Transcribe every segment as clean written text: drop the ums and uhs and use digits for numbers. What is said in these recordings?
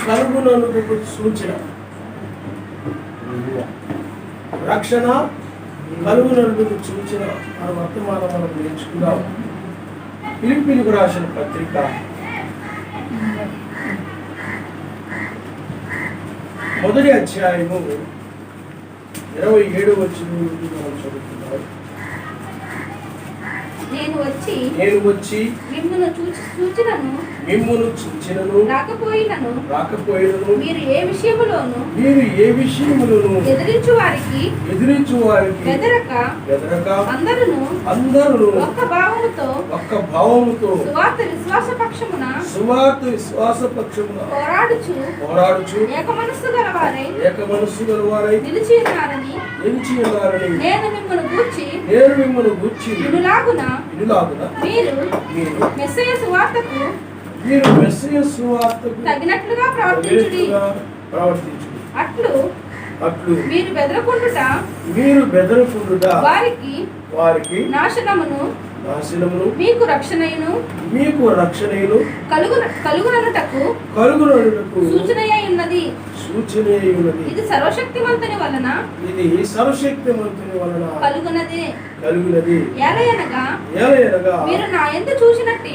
కలుగునకు సూచన. రక్షణ కలుగునకు సూచన మన వర్తమానం మనం నేర్చుకుందాం. ఫిలిప్పీలకు రాసిన పత్రిక 1వ అధ్యాయము 27వ వచనం నుండి మనం చదువుతున్నాం. నేను వచ్చి మిమ్మును చూచినను రాకపోయినను మీరు ఏ విషయములోను ఎదిరించు వారికి బెదరక అందరూ ఒక్క భావముతో సువార్త విశ్వాస పక్షమున పోరాడుచు ఏక మనస్సు గలవారై నిలిచి ఉన్నారని నేను మిమ్మల్ని గూర్చి ఇనులాగున మీరు మెస్సీయ సువార్తకు తగినట్లుగా ప్రవర్తించుడి. అట్లు మీరు బెదరకుండుట వారికి నాశనమును మీకు రక్షణయును కలుగునటకు సూచనయై ఉన్నది. ఇది సర్వశక్తిమంతుని వలన కలుగునది. ఏలయనగా మీరు నా యందు చూచినట్టు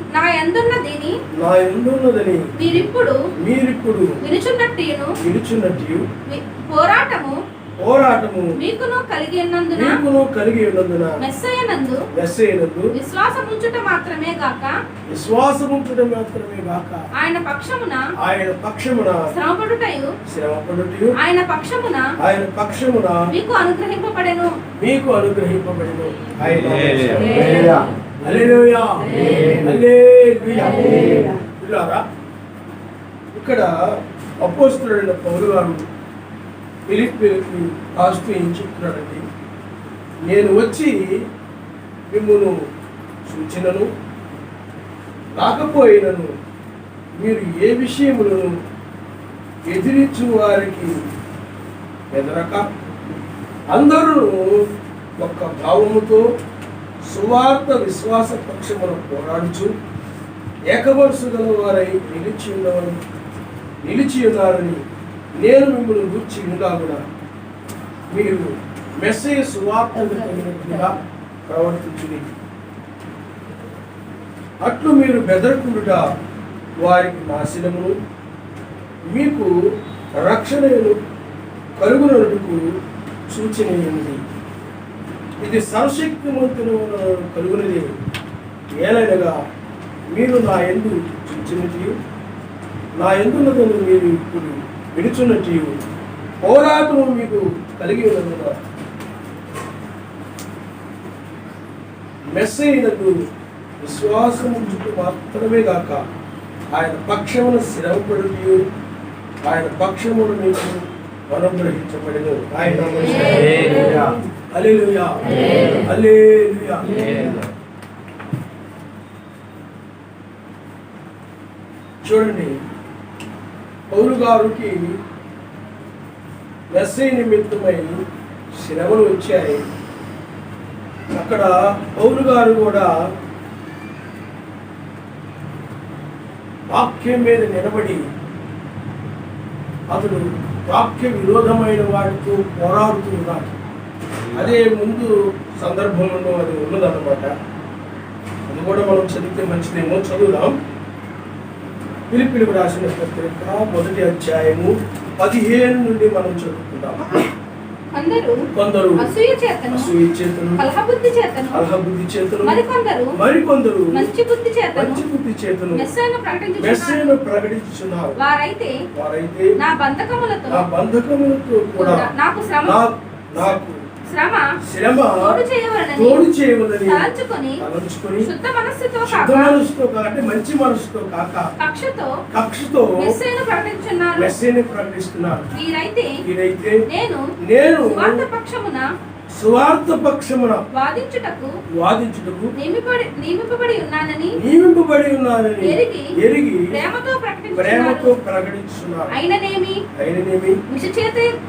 నా యందున్నదని మీరిప్పుడు వినుచున్నట్టు పోరాటము మీకును కలిగి ఉన్నందున మెస్సయ్యనందు విశ్వాసముంచుట మాత్రమే గాక ఆయన పక్షమున శ్రమపడుటయు ఆయన పక్షమున మీకు అనుగ్రహింపబడెను. ఇక్కడ అపోస్తలుడైన పౌలు గారు ఫిలిప్పీలకు రాస్తూ ఏం చెప్తున్నాడండి? నేను వచ్చి మిమ్మును సూచనను రాకపోయినను మీరు ఏ విషయములను ఎదిరించు వారికి బెదరక అందరూ ఒక్క భావముతో సువార్త విశ్వాస పక్షమున పోరాడుచు ఏకమనస్సు గల వారై నిలిచి ఉన్నారని నేను మిమ్మల్ని గూర్చి ఉండగా మీరు మెస్సయ్య సువార్తకు తగినట్లుగా ప్రవర్తించుడి. అట్లు మీరు బెదరకుండుట వారికి నాశనమును మీకు రక్షణను కలుగునకు సూచనైనది. ఇది సర్వశక్తిమంతుని కలుగునది. ఏలైనగా మీరు నా యందు చూచినట్టు నా యందున్నదని మీరు ఇప్పుడు విడుచున్నట్టు పోరాటము మీకు కలిగి ఉన్నందున మెస్సయ్యనకు విశ్వాసము చుట్టూ మాత్రమే గాక ఆయన పక్షమున శ్రమపడు ఆయన పక్షమును మీకు అనుగ్రహించబడెను. ఆయన హల్లెలూయా హల్లెలూయా. చూడండి, పౌలు గారికి మెస్సయ్య నిమిత్తమై శ్రమలు వచ్చాయి. అక్కడ పౌలు గారు కూడా వాక్యం మీద నిలబడి అతడు వాక్య విరోధమైన వాటితో పోరాడుతూ ఉన్నాడు. అదే ముందు సందర్భంలో అది ఉన్నదన్నమాట. అది కూడా మనం చదివితే మంచిదేమో. చదువుదాం. ఫిలిప్పీలకు రాసిన పత్రిక 1వ అధ్యాయము 15 నుండి మనం చదువుకుందాం. కొందరు అసూయ చేతను కలహబుద్ధి చేతను మరికొందరు మంచి బుద్ధి చేతను మెస్సయ్యను ప్రకటించుచున్నారు. వారైతే నా బంధకములతో కూడా నాకు శ్రమ తోడు చేయవలని తలంచుకొని శుద్ధ మనస్సుతో అంటే మంచి మనసుతో కాక కక్షతో మెస్సయ్యను ప్రకటిస్తున్నారు. వీరైతే నేను సువార్త పక్షమున వాదించుటకు నియమింపబడి ఉన్నానని ఎరిగి ప్రేమతో ప్రకటించున్నారు. అయిననేమి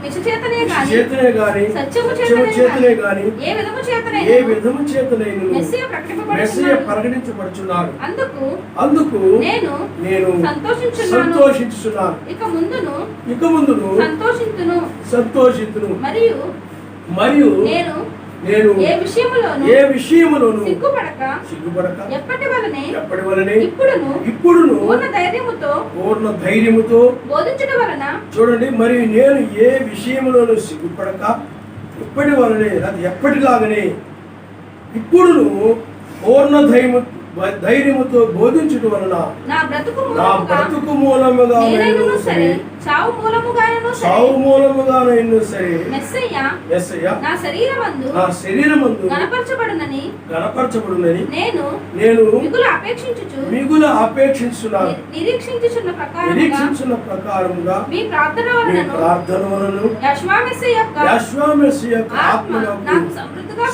మిషచేతనే గాని సత్యము చేతనే గాని ఏ విధము చేతనైనను మెస్సీయ ప్రకటించబడుచున్నారు. అందుకు నేను సంతోషించుచున్నాను. ఇక ముందును సంతోషింతును. మరియు నేను ఏ విషయములోను సిగ్గుపడక ఎప్పటి వలనే ఇప్పుడును పూర్ణ ధైర్యముతో బోధించడం వలన చూడండి. మరియు నేను ఏ విషయములోను సిగ్గుపడక ఇప్పటి వలనే అది ఎప్పటిలాగనే ఇప్పుడును పూర్ణ ధైర్యముతో బోధించడం వలన నా బ్రతుకు మూలముగా సరే చావు మూలముగానైనను సరే మెస్సయ్య నా శరీరమందు గణపరచబడునని నేను మిగుల అపేక్షించుచున్నాను. నిరీక్షించుచున్న ప్రకారముగా మీ ప్రార్థన వలన యెహోవా మెస్సీయ యొక్క ఆత్మ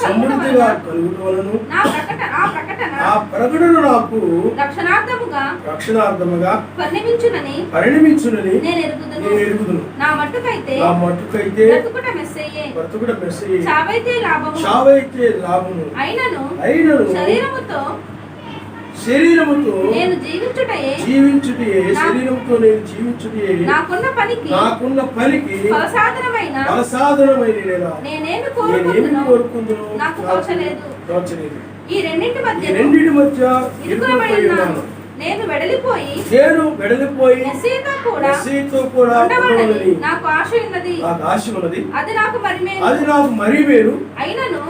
సమృద్ధిగా కలుగుట వలన ఆ ప్రకటన నాకు రక్షణార్థముగా పరిణమించునని నేను ఎరుగుదును. నా మట్టుకైతే బ్రతుకుట మెస్సయ్యే, చావైతే లాభము. అయినను శరీరముతో నేను జీవించుటయే నాకున్న పనికి ఫలసాధనమైన నేనేమి కోరుకుందును నాకు తోచలేదు. ఈ రెండింటి మధ్య ఇరుకుబడి ఉన్నాను. నేను వెడలిపోయి మెస్సీతో కూడా ఉండవలెనని నాకు ఆశ ఉన్నది. అది నాకు మరి మేలు.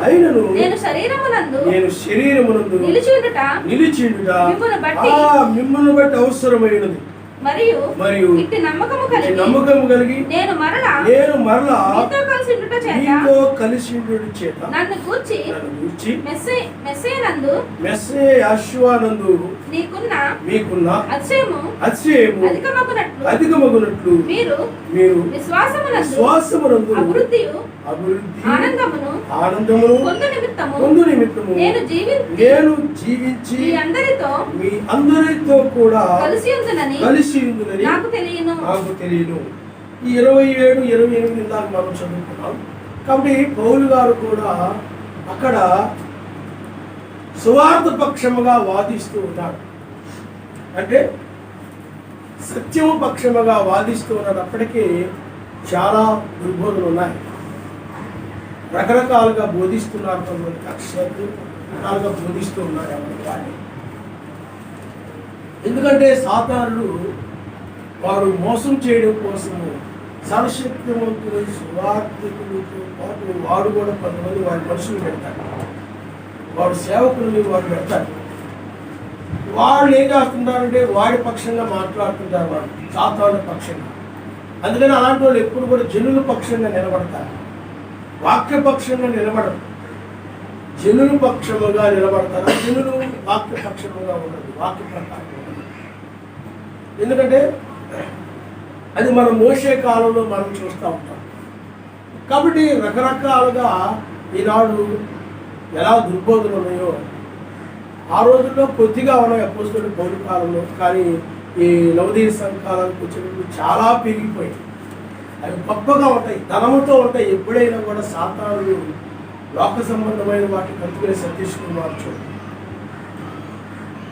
అయినను నేను శరీరమునందు నిలిచియుండుట మిమ్మును బట్టి అవసరమైనది. మరియు ఇట్టి నమ్మకము కలిగి నేను మరలా మీతో కలిసి ఉండుట చేత నన్ను గూర్చి మెస్సీయనందు మీకున్న అతిశయము అధికమగునట్లు మీరు విశ్వాసమునందు అభివృద్ధి ఆనందమును పొందు నిమిత్తము నేను జీవించి మీ అందరితో కూడా కలిసి ఉందని నాకు తెలియను. ఈ 27, 28 దాకా మనం చదువుకున్నాం. కాబట్టి పౌలు గారు కూడా అక్కడ సువార్త పక్షముగా వాదిస్తూ ఉన్నాడు. అంటే సత్యము పక్షముగా వాదిస్తూ ఉన్నాడు. అప్పటికే చాలా దుర్బోధనలు ఉన్నాయి. రకరకాలుగా బోధిస్తున్నారు. కొంతమంది రకరకాలుగా బోధిస్తూ ఉన్నారు వాళ్ళు. ఎందుకంటే సాతానుడు వారు మోసం చేయడం కోసము సర్వశక్తివంతులు సువార్తికులతో పాటు వాడు కూడా కొంతమంది వారి మనుషులు పెడతారు. వాడు సేవకులని వాడు పెడతారు. వాళ్ళు ఏం చేస్తున్నారంటే వాడి పక్షంగా మాట్లాడుతుంటారు. వాడు సాతాను పక్షంగా. అందుకని అలాంటి వాళ్ళు ఎప్పుడు కూడా జనుల పక్షంగా నిలబడతారు. వాక్యపక్షంగా నిలబడరు. జనుల పక్షముగా నిలబడతారు. జనులు వాక్యపక్షముగా ఉండదు. వాక్య ప్రకారం ఉండదు. ఎందుకంటే అది మనం మోసే కాలంలో మనం చూస్తూ ఉంటాం. కాబట్టి రకరకాలుగా ఈనాడు ఎలా దుర్బోధనలు ఉన్నాయో ఆ రోజుల్లో కొద్దిగా ఉన్నాయి అపోస్తలుడు పౌలు కాలంలో. కానీ ఈ నవదీయ సంఘాలకు వచ్చినప్పుడు చాలా పెరిగిపోయాయి. అవి గొప్పగా ఉంటాయి, ధనముతో ఉంటాయి. ఎప్పుడైనా కూడా సాతానుడు లోక సంబంధమైన వాటిని కలుపుకునే సతీష్ కుమార్ చూడు,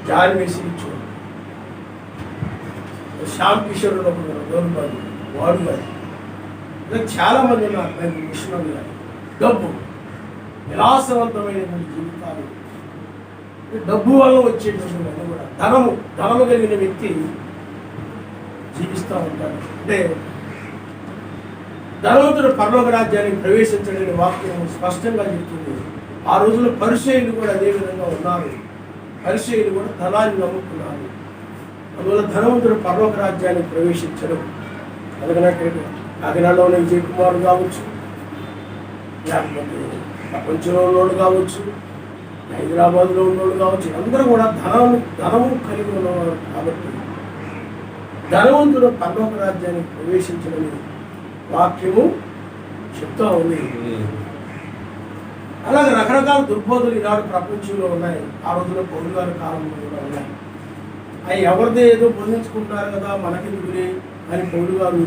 జాన్ వేసి చూడు, శ్యామ్ కిషోర్ గౌరవాడు వాడు కానీ ఇలా చాలామంది ఉన్నారు. విష్ణువు కానీ డబ్బు, విలాసవంతమైనటువంటి జీవితాలు, డబ్బు వల్ల వచ్చేటువంటి కూడా ధనము కలిగిన వ్యక్తి జీవిస్తూ ఉంటాడు. అంటే ధనవంతుడు పరలోక రాజ్యానికి ప్రవేశించడని వాక్యం స్పష్టంగా చెప్తుంది. ఆ రోజుల్లో పరిచయులు కూడా అదే విధంగా ఉన్నారు. పరిచయులు కూడా ధనాన్ని నమ్ముకున్నారు. అందువల్ల ధనవంతుడు పరలోక రాజ్యానికి ప్రవేశించడం. అందుకని కాకినాడలో ఉన్న విజయ్ కుమార్ కావచ్చు, లేకపోతే ప్రపంచంలో ఉన్నోడు కావచ్చు, హైదరాబాద్లో ఉన్నోడు కావచ్చు, అందరూ కూడా ధనము కలిగి ఉన్నవారు. కాబట్టి ధనవంతుడు పరలోక రాజ్యానికి ప్రవేశించడని వాక్యము చెప్తా ఉంది. అలాగే రకరకాల దుర్బోధలు ఈనాడు ప్రపంచంలో ఉన్నాయి. ఆ రోజుల్లో పౌలు గారి కాలంలో కూడా ఉన్నాయి. అవి ఎవరిదే ఏదో బోధించుకుంటున్నారు కదా మనకెందుకులే అని పౌలు గారు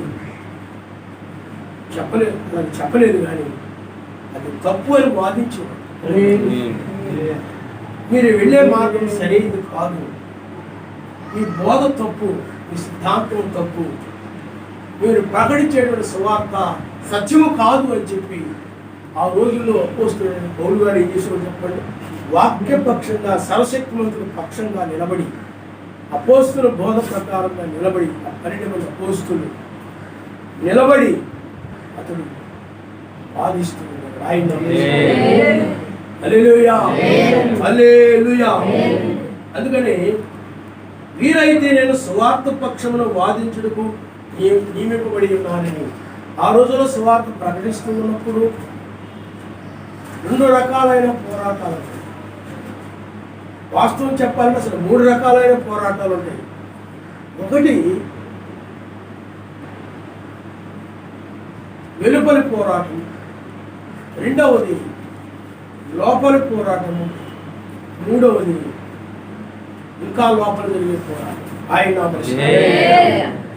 చెప్పలేదు, కానీ అది తప్పు అని వాదించేవారు. మీరు వెళ్ళే మార్గం సరైనది కాదు, మీ బోధ తప్పు, మీ సిద్ధాంతం తప్పు, మీరు ప్రకటించేటువంటి సువార్త సత్యము కాదు అని చెప్పి ఆ రోజుల్లో అపోస్తలుడైన పౌలు గారు ఏం చేసేవారు చెప్పండి? వాక్యపక్షంగా సర్వశక్తిమంతుల పక్షంగా నిలబడి అపోస్తలుల బోధ ప్రకారంగా నిలబడి 12 మంది అపోస్తలులు నిలబడి అతడు వాదిస్తున్నాడు. హల్లెలూయా, హల్లెలూయా. అందుకని వీరైతే నేను సువార్త పక్షమును వాదించుటకు నియమింపబడి ఉన్నానని. ఆ రోజుల్లో సువార్త ప్రకటిస్తూ ఉన్నప్పుడు 2 రకాలైన పోరాటాలు ఉంటాయి. వాస్తవం చెప్పాలంటే అసలు 3 రకాలైన పోరాటాలు ఉంటాయి. ఒకటి వెలుపలి పోరాటం, రెండవది లోపలి పోరాటము, మూడవది ఇంకా లోపల జరిగే పోరాటం.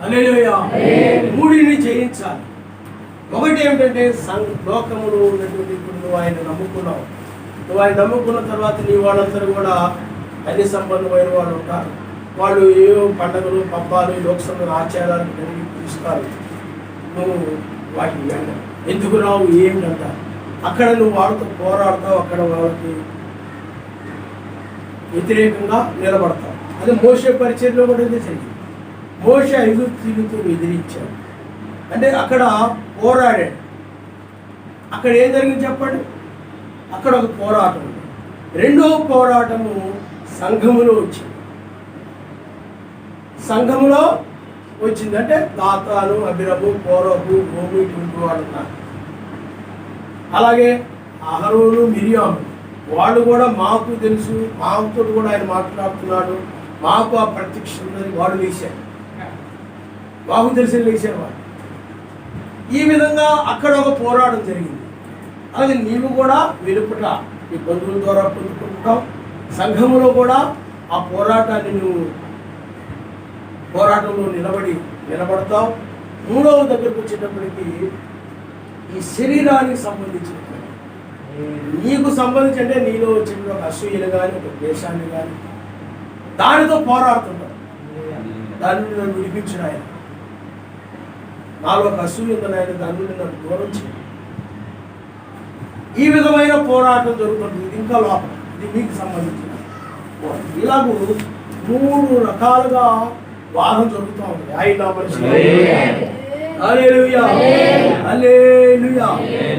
హల్లెలూయా. మూడిని జయించాలి. ఒకటి ఏమిటంటే లోకములో ఉన్నటువంటి ఇప్పుడు నువ్వు ఆయన నమ్ముకున్నావు. నువ్వు ఆయన నమ్ముకున్న తర్వాత నీ వాళ్ళందరూ కూడా అన్ని సంబంధమైన వాళ్ళు ఉంటారు. వాళ్ళు ఏవో పండుగలు, పబ్బాలు, లోక్సభ ఆచారాలు పిలుస్తారు. నువ్వు వాటిని ఎందుకు రావు ఏమిటంట అక్కడ నువ్వు వాళ్ళతో పోరాడతావు, అక్కడ వాళ్ళకి వ్యతిరేకంగా నిలబడతావు. అదే మోషే పరిచర్లో కూడా జరిగింది. మోషే ఐగుప్తీయులతో ఎదిరించాడు అంటే అక్కడ పోరాడాడు. అక్కడ ఏం జరిగింది చెప్పండి? అక్కడ ఒక పోరాటం ఉంది. రెండవ పోరాటము సంఘములో వచ్చింది. సంఘములో వచ్చిందంటే దాతాను, అభిరము, కోరహు, గోము ఇటువంటి వాళ్ళు ఉన్నారు. అలాగే అహరోను, మిరియాము వాళ్ళు కూడా మాకు తెలుసు, మాతో కూడా ఆయన మాట్లాడుతున్నాడు, మాకు ఆ ప్రత్యక్ష ఉందని వాడు లేచారు. మాకు తెలిసి లేచారు వాళ్ళు. ఈ విధంగా అక్కడ ఒక పోరాటం జరిగింది. అలాగే నీవు కూడా వెలుపట నీ బంధువుల ద్వారా పొందుకుంటావు. సంఘములో కూడా ఆ పోరాటాన్ని నువ్వు పోరాటంలో నిలబడతావు. మూడవ దగ్గరకు వచ్చేటప్పటికి ఈ శరీరానికి సంబంధించిన నీకు సంబంధించి అంటే నీలో వచ్చిన ఒక అసూయను కానీ ఒక ద్వేషాన్ని కానీ దానితో పోరాడుతుంటావు. దాని నుండి నన్ను విడిపించిన ఆయన, నాలో ఒక అసూయ ఉందని ఆయన దాని నుండి నన్ను దూరం చేయాలి. ఈ విధమైన పోరాటం జరుగుతుంది. ఇది ఇంకా లోపల, ఇది మీకు సంబంధించిన ఇలాగూ 3 రకాలుగా వాదం జరుగుతూ ఉంది. హల్లెలూయా, హల్లెలూయా.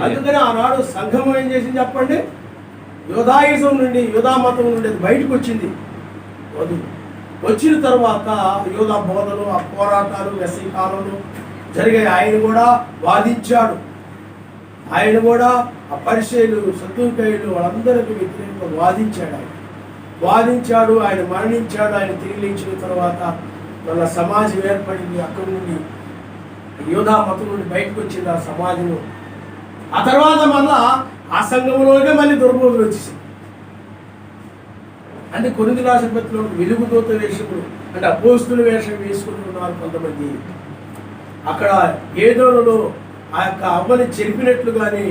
అందుకని ఆనాడు సంఘం ఏం చేసింది చెప్పండి? యోధాయిజం నుండి, యోధా మతం నుండి బయటకు వచ్చింది. వచ్చిన తర్వాత యోధా బోధలు, ఆ పోరాటాలు, వ్యసనకాలను జరిగాయి. ఆయన కూడా వాదించాడు. ఆయన కూడా ఆ పరిచయులు, సద్దుకాయులు వాళ్ళందరికీ వ్యతిరేకంగా వాదించాడు. ఆయన మరణించాడు. ఆయన తిరిగి లేచిన తర్వాత మన సమాజం ఏర్పడింది. అక్కడి నుండి యోధా మతం నుండి బయటకు వచ్చింది ఆ సమాజము. ఆ తర్వాత మళ్ళా ఆ సంఘంలోనే మళ్ళీ దుర్బోధులు వచ్చేసింది. అంటే కొరింథీ రాసిన పత్రికలో వెలుగుదూత వేషములు అంటే అపోస్తుల వేషం వేసుకుంటున్నారు కొంతమంది. అక్కడ ఏదోలో ఆ యొక్క అవ్వని చెరిపినట్లు కానీ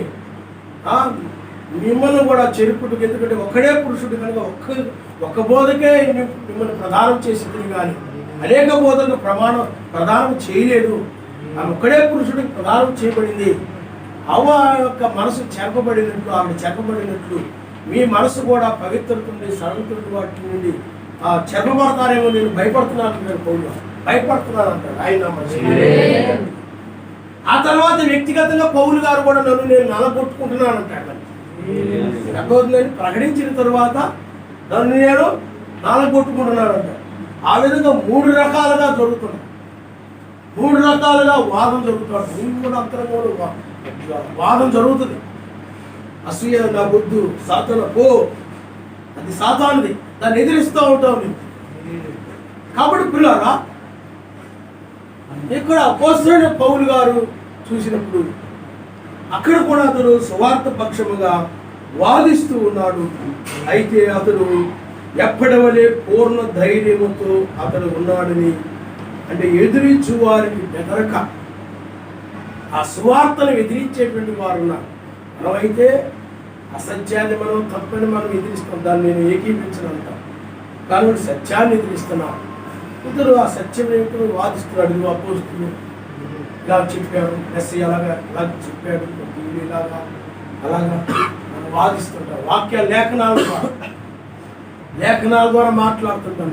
మిమ్మల్ని కూడా చెరుపుటకు, ఎందుకంటే ఒక్కడే పురుషుడు కనుక ఒక్క బోధకే మిమ్మల్ని ప్రదానం చేసింది కానీ అనేక బోధలకు ప్రదానం చేయలేదు. ఆమె ఒక్కడే పురుషుడికి ప్రదానం చేయబడింది. అవ్వ యొక్క మనసు చెరపబడినట్లు, ఆవిడ చెరపబడినట్లు మీ మనసు కూడా పవిత్రత నుండి, సరళత వాటి నుండి చెరపబడతారేమో నేను భయపడుతున్నాను. పౌలు భయపడుతున్నాను అంటాడు ఆయన. ఆ తర్వాత వ్యక్తిగతంగా పౌలు గారు కూడా నన్ను నేను నలగొట్టుకుంటున్నాను అంటాడు. అర్థమవుతుందని ప్రకటించిన తర్వాత నన్ను నేను నలగొట్టుకుంటున్నాను అంటాడు. ఆ విధంగా 3 రకాలుగా జరుగుతున్నాయి. 3 రకాలుగా వాదం జరుగుతుంది. నీకు కూడా అంతరంగా వాదం జరుగుతుంది. అసూయ నా బుద్ధు సాతాను పో, అది సాతానుది, దాన్ని ఎదిరిస్తూ ఉంటావు నీవు. కాబట్టి పిల్లరా ఇక్కడ అపోస్తలుడైన పౌలు గారు చూసినప్పుడు అక్కడ కూడా అతడు సువార్త పక్షముగా వాదిస్తూ ఉన్నాడు. అయితే అతడు ఎప్పటి వలె పూర్ణ ధైర్యముతో అతడు ఉన్నాడని, అంటే ఎదిరించు వారికి బెదరక ఆ సువార్తను ఎదిరించేటువంటి వారు ఉన్నారు. మనమైతే అసత్యాన్ని మనం తప్పని మనం ఎదిరిస్తాం, దాన్ని నేను ఏకీపించనంట. కానీ సత్యాన్ని ఎదిరిస్తున్నాను. ఇతడు ఆ సత్యం ఏమిటో వాదిస్తున్నాడు. నువ్వు అపోస్తులు ఇలా చెప్పాడు, ఎస్సీ అలాగా ఇలా చెప్పాడు, ఇలాగా అలాగా మనం వాదిస్తుంటాం. వాక్య లేఖనాల ద్వారా మాట్లాడుతుంటాం.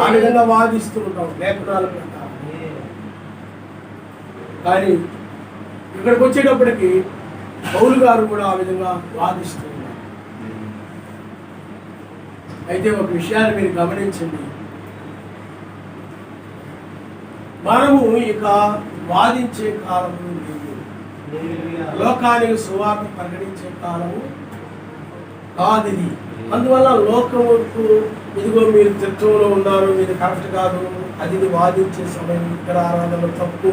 ఆ విధంగా వాదిస్తూ ఉంటాం లేఖనాల ప్రకారం. కానీ ఇక్కడికి వచ్చేటప్పటికి పౌలు గారు కూడా ఆ విధంగా వాదిస్తూ ఉన్నారు. అయితే ఒక విషయాన్ని మీరు గమనించండి, మనము ఇక వాదించే కాలము లేదు, లోకానికి సువార్త ప్రకటించే కాలము కాదు ఇది. అందువల్ల లోకముకు ఇదిగో మీరు తిట్టంలో ఉన్నారు, మీరు కరెక్ట్ కాదు, అది వాదించే సమయం, ఇక్కడ ఆరాధనలు తప్పు,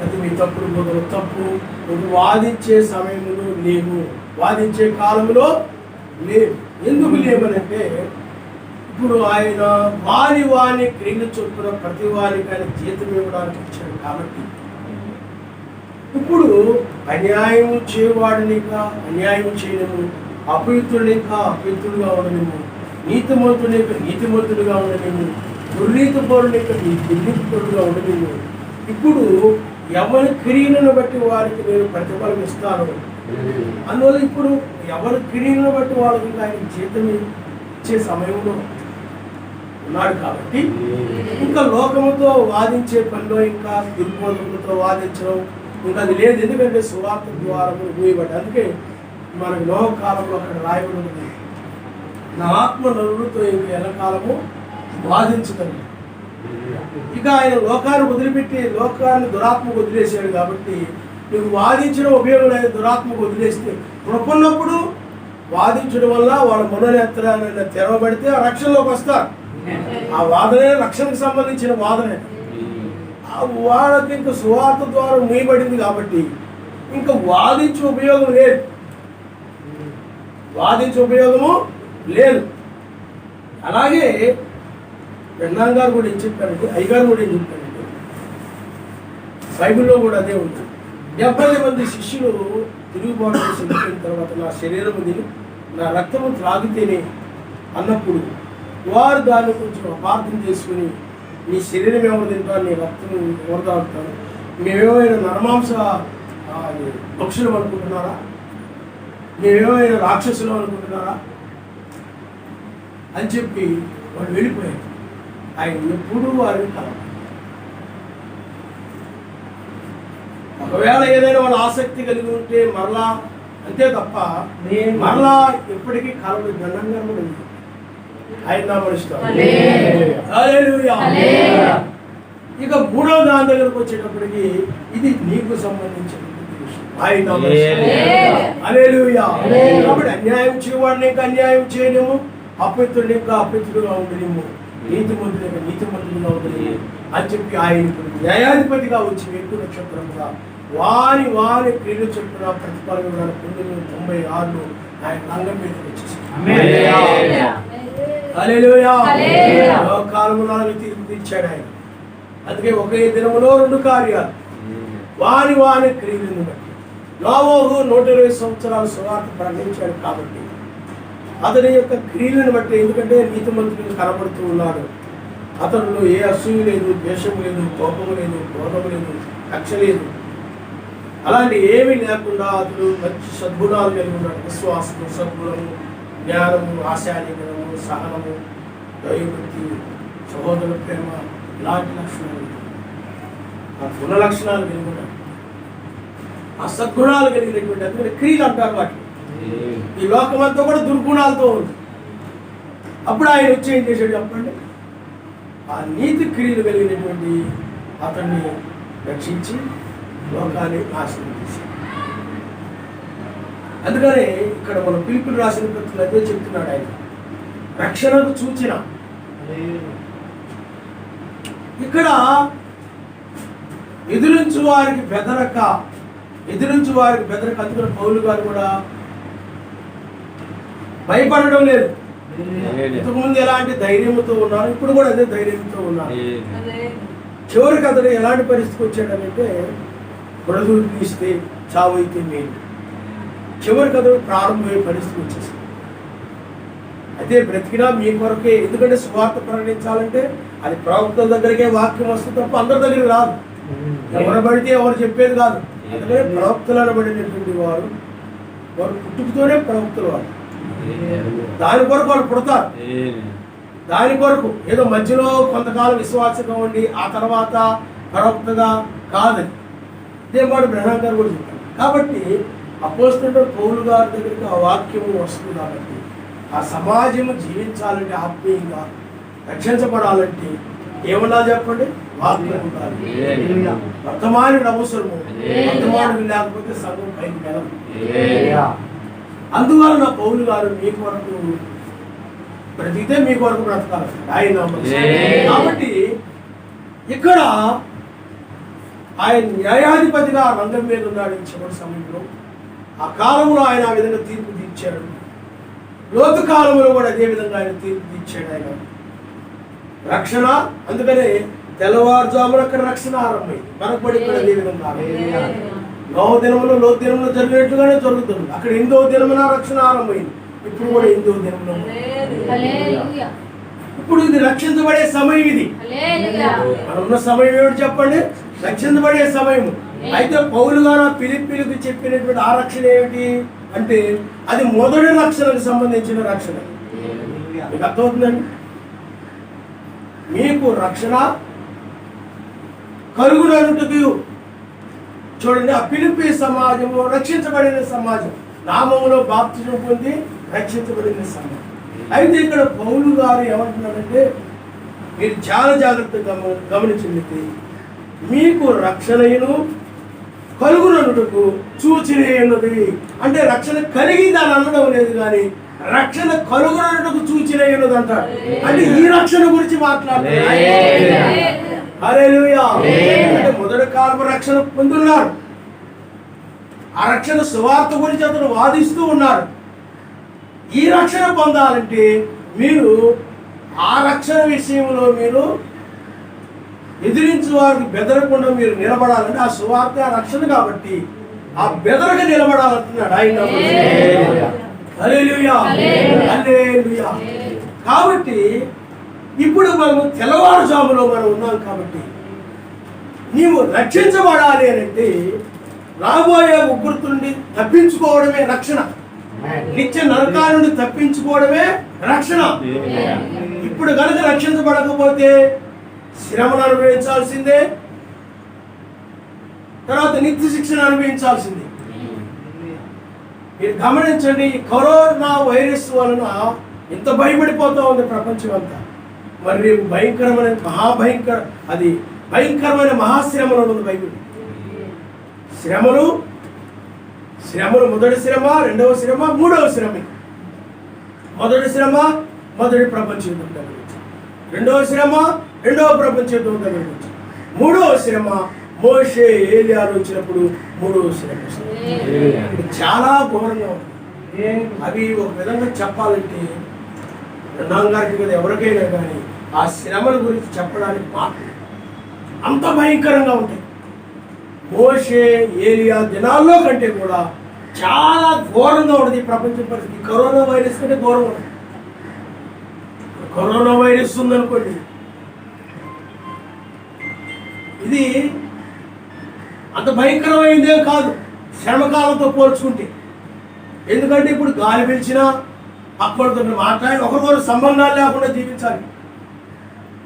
అది మీ తప్పుడు బోధలు తప్పు, నువ్వు వాదించే సమయంలో లేవు, వాదించే కాలంలో లేవు. ఎందుకు లేవనంటే ఇప్పుడు ఆయన వాని క్రియలు చొప్పున ప్రతి వారికి ఆయన జీతం ఇవ్వడానికి ఇచ్చాడు. కాబట్టి ఇప్పుడు అన్యాయం చేయవాడిని అన్యాయం చేయలేము, అపవిత్రుని అపవిత్రుడుగా ఉండలేము, నీతిమంతుని నీతిమంతుడుగా ఉండలేము, దుర్నీతి పరుని దుర్నీతి పరుడుగా ఉండలేము. ఇప్పుడు ఎవరి క్రియలను బట్టి వారికి నేను ప్రతిఫలం ఇస్తాను. అందువల్ల ఇప్పుడు ఎవరి క్రియలను బట్టి వాళ్ళకి ఆయన జీతం ఇచ్చే సమయంలో ఉన్నాడు. కాబట్టి ఇంకా లోకముతో వాదించే పనిలో ఇంకా దుర్బోధకులతో వాదించడం ఇంకా అది లేదు. ఎందుకంటే సువార్త ద్వారము మూయబడ్డ. అందుకే మనకు నోహ కాలంలో అక్కడ రాయబడి ఉంది, నా ఆత్మ నరులతో ఇంక ఎల్లకాలము వాదించగలరు. ఇక ఆయన లోకాన్ని వదిలిపెట్టి లోకాన్ని దురాత్మకు వదిలేశాడు. కాబట్టి నీకు వాదించిన ఉపయోగం లేదు. దురాత్మకు వదిలేస్తే కృపన్నప్పుడు వాదించడం వల్ల వాళ్ళ మనోనేత్రాన్ని తెరవబడితే ఆ రక్షణలోకి వస్తారు. ఆ వాదనే రక్షణకు సంబంధించిన వాదనే. వాళ్ళకి ఇంకా సువార్త ద్వారా మూయబడింది కాబట్టి ఇంకా వాదించే ఉపయోగం లేదు, వాదించే ఉపయోగము లేదు. అలాగే పెన్నాం గారు కూడా ఏం చెప్పారంటే, అయ్యగారు కూడా ఏం చెప్పారంటే, బైబిల్లో కూడా అదే ఉంది. 70 మంది శిష్యులు తిరుగుబాటు చేసి వెళ్ళిపోయిన తర్వాత నా శరీరం తిని నా రక్తము త్రాగితేనే అన్నప్పుడు వారు దాన్ని కొంచెం అపార్థం చేసుకుని, నీ శరీరం ఎవరు తింటారు, నీ రక్తం ఎవరు తాగుతారు, మేమేమైనా నరమాంస పక్షులు అనుకుంటున్నారా, మేమేమైనా రాక్షసులు అనుకుంటున్నారా అని చెప్పి వాళ్ళు వెళ్ళిపోయారు. ఆయన ఎప్పుడు వారిని కలవాలి. ఒకవేళ ఏదైనా వాళ్ళ ఆసక్తి కలిగి ఉంటే మరలా అంతే తప్ప మరలా ఎప్పటికీ కలవదు. ఘనంగా కూడా ఆయన నామనిస్తాం. ఇక మూడవ దాని దగ్గరకు వచ్చేటప్పటికి ఇది నీకు సంబంధించిన ఆయన కాబట్టి అన్యాయం చేయవాడిని ఇంకా అన్యాయం చేయలేము, అపవిత్రుడిని ఇంకా అపవిత్రుడుగా ఉండలేము, నీతిమంతుడు ఇంకా నీతిమంతుడుగా ఉండలేము అని చెప్పి ఆయన న్యాయాధిపతిగా వచ్చి ఎక్కువ నక్షత్రంగా వారి క్రియలు చెప్పిన ప్రతిఫలం 1996లో ఆయన రంగం మీద వచ్చేసి కాలములో తీర్పు తీర్చాడు ఆయన. అందుకే ఒకే దినములో 2 కార్యాలు వారి క్రియలను బట్టి. నోవహు 120 సంవత్సరాలు సువార్త ప్రకటించాడు కాబట్టి అతని యొక్క క్రియలను బట్టి, ఎందుకంటే నీతిమంతుడు కనబడుతూ ఉన్నాడు. అతనిలో ఏ అసూయ లేదు, ద్వేషము లేదు, కోపము లేదు, క్రోధము లేదు, కక్ష లేదు, అలాంటి ఏమీ లేకుండా అతడు మంచి సద్గుణాలు కలిగి ఉన్నాడు. విశ్వాసము, సద్గుణము, జ్ఞానము, ఆశానిగ్రహము, సహనము, దైవభక్తి, సహోదర ప్రేమ, ఇలాంటి లక్షణాలు, ఆ గుణ లక్షణాలు కలిగి ఉన్నాడు. ఆ సద్గుణాలు కలిగినటువంటి అందుకని క్రియలు అంటారు వాటిని. ఈ లోకమంతా కూడా దుర్గుణాలతో ఉంది. అప్పుడు ఆయన వచ్చి ఏం చేశాడు చెప్పండి, ఆ నీతి క్రియలు కలిగినటువంటి అతన్ని రక్షించి లోకాన్ని నాశనం చేశాడు. అందుకనే ఇక్కడ మన పిలుపులు రాసిన పత్రికలు అదే చెప్తున్నాడు ఆయన, రక్షణకు సూచన. ఇక్కడ ఎదురించు వారికి బెదరక అందుకని పౌలు గారు కూడా భయపడడం లేదు. ఇంతకుముందు ఎలాంటి ధైర్యంతో ఉన్నారు, ఇప్పుడు కూడా అదే ధైర్యంతో ఉన్నారు. చివరికి అతడు ఎలాంటి పరిస్థితికి వచ్చాడనంటే, బ్రతుకు తీస్తే చావు అయితే మేలు. చివరికి అతడు ప్రారంభమయ్యే పరిస్థితి వచ్చేసింది. అయితే బ్రతికినా మీ కొరకే, ఎందుకంటే సువార్త ప్రకటించాలంటే అది ప్రవక్తల దగ్గరికే వాక్యం వస్తుంది తప్ప అందరి దగ్గరికి రాదు. ఎవరు పడితే ఎవరు చెప్పేది కాదు. అందుకనే ప్రవక్తలు అనబడినటువంటి వారు పుట్టుకతోనే ప్రవక్తలు వారు. దాని కొరకు వాళ్ళు పుడతారు. దాని కొరకు ఏదో మధ్యలో కొంతకాలం విశ్వాసంగా ఉండి ఆ తర్వాత ప్రవక్తగా కాదని ఇదే మాట బ్రహ్మ గారు కూడా చెప్పారు. కాబట్టి అపోస్తలుడు పౌలు గారి దగ్గరికి ఆ వాక్యము వస్తుంది. కాబట్టి ఆ సమాజము జీవించాలంటే, ఆత్మీయంగా రక్షించబడాలంటే ఏమన్నా చెప్పండి, వాక్యం ఉండాలి. వర్తమానుడు అవసరము. వర్తమానుడు లేకపోతే సంఘం పైకి వెళ్ళదు. అందువలన పౌలు గారు మీ కొరకు బ్రతికితే మీ కొరకు బ్రతకాలి ఆయన. కాబట్టి ఇక్కడ ఆయన న్యాయాధిపతిగా రంగం మీద ఉన్నాడు. చివరి సమయంలో ఆ కాలంలో ఆయన ఆ విధంగా తీర్పు తీర్చాడు. లోతు కాలంలో కూడా అదే విధంగా ఆయన తీర్పు తీర్చాడు. ఆయన రక్షణ, అందుకనే తెల్లవారుజామున అక్కడ రక్షణ ఆరంభమైంది. మనకు పడి కూడా అదే విధంగా లోతు దినంలో జరిగినట్లుగానే జరుగుతుంది. అక్కడ 8వ దినమున రక్షణ ఆరంభమైంది. ఇప్పుడు కూడా 8వ దినంలో. ఇప్పుడు ఇది రక్షించబడే సమయం. ఇది మనం ఉన్న సమయం ఏమిటి చెప్పండి, రక్షించబడే సమయం. అయితే పౌలు గారు ఫిలిప్పీలకు చెప్పినటువంటి ఆ రక్షణ ఏమిటి అంటే, అది మొదటి రక్షణకు సంబంధించిన రక్షణ. మీకు అర్థమవుతుందండి? మీకు రక్షణ కలుగునట్టుకు చూడండి, ఆ ఫిలిప్పీ సమాజంలో రక్షించబడిన సమాజం, నామములో బాప్తిజం పొంది రక్షించబడిన సమాజం. అయితే ఇక్కడ పౌలు గారు ఏమంటున్నారంటే, మీరు చాలా జాగ్రత్తగా గమనించింది, మీకు రక్షణను కలుగునట్టుకు సూచనది. అంటే రక్షణ కలిగింది అని అనడం లేదు, కానీ రక్షణ కలుగునట్టుకు సూచనది అంటాడు. అంటే ఈ రక్షణ గురించి మాట్లాడుతున్నారు. హల్లెలూయా. అంటే మొదటి కాలపు రక్షణ పొందున్నారు. ఆ రక్షణ సువార్త గురించి అతను వాదిస్తూ ఉన్నారు. ఈ రక్షణ పొందాలంటే మీరు ఆ రక్షణ విషయంలో మీరు ఎదిరించే వారికి బెదరకుండా మీరు నిలబడాలంటే ఆ సువార్త రక్షణ కాబట్టి ఆ బెదరగా నిలబడాలంటున్నాడు ఆయన. హల్లెలూయా, హల్లెలూయా. కాబట్టి ఇప్పుడు మనం తెల్లవారుజాములో మనం ఉన్నాం. కాబట్టి నీవు రక్షించబడాలి అని అంటే రాబోయే ఉగ్రత నుండి తప్పించుకోవడమే రక్షణ. నిత్య నరకాల నుండి తప్పించుకోవడమే రక్షణ. ఇప్పుడు కనుక రక్షించబడకపోతే శ్రమను అనుభవించాల్సిందే, తర్వాత నిత్య శిక్షను అనుభవించాల్సిందే. మీరు గమనించండి, కరోనా వైరస్ వలన ఎంత భయపడిపోతా ఉంది ప్రపంచం అంతా. మరి రేపు భయంకరమైన భయంకరమైన మహాశ్రమలో ఉంది బైబిల్. శ్రమలు మొదటి శ్రమ, రెండవ శ్రమ, మూడవ శ్రమ. మొదటి శ్రమ మొదటి ప్రపంచ యుద్ధం దగ్గర, రెండవ శ్రమ రెండవ ప్రపంచ యుద్ధం దగ్గర, మూడవ శ్రమ మోషే ఏలియాలు వచ్చినప్పుడు మూడవ శ్రమ. చాలా ఘోరంగా ఉంది. అవి ఒక విధంగా చెప్పాలంటే గారికి కదా ఎవరికైనా కానీ ఆ శ్రమల గురించి చెప్పడానికి మాత్రం అంత భయంకరంగా ఉంటాయి. మోషే ఏలియా దినాల్లో కంటే కూడా చాలా ఘోరంగా ఉంటుంది ఈ ప్రపంచ పరిస్థితి. కరోనా వైరస్ కంటే ఘోరంగా ఉంటుంది. కరోనా వైరస్ ఉందనుకోండి, ఇది అంత భయంకరమైనదే కాదు శ్రమకాలంతో పోల్చుకుంటే. ఎందుకంటే ఇప్పుడు గాలి పిలిచినా అక్కడితో మాట్లాడి ఒకరికొకరు సంబంధాలు లేకుండా జీవించాలి.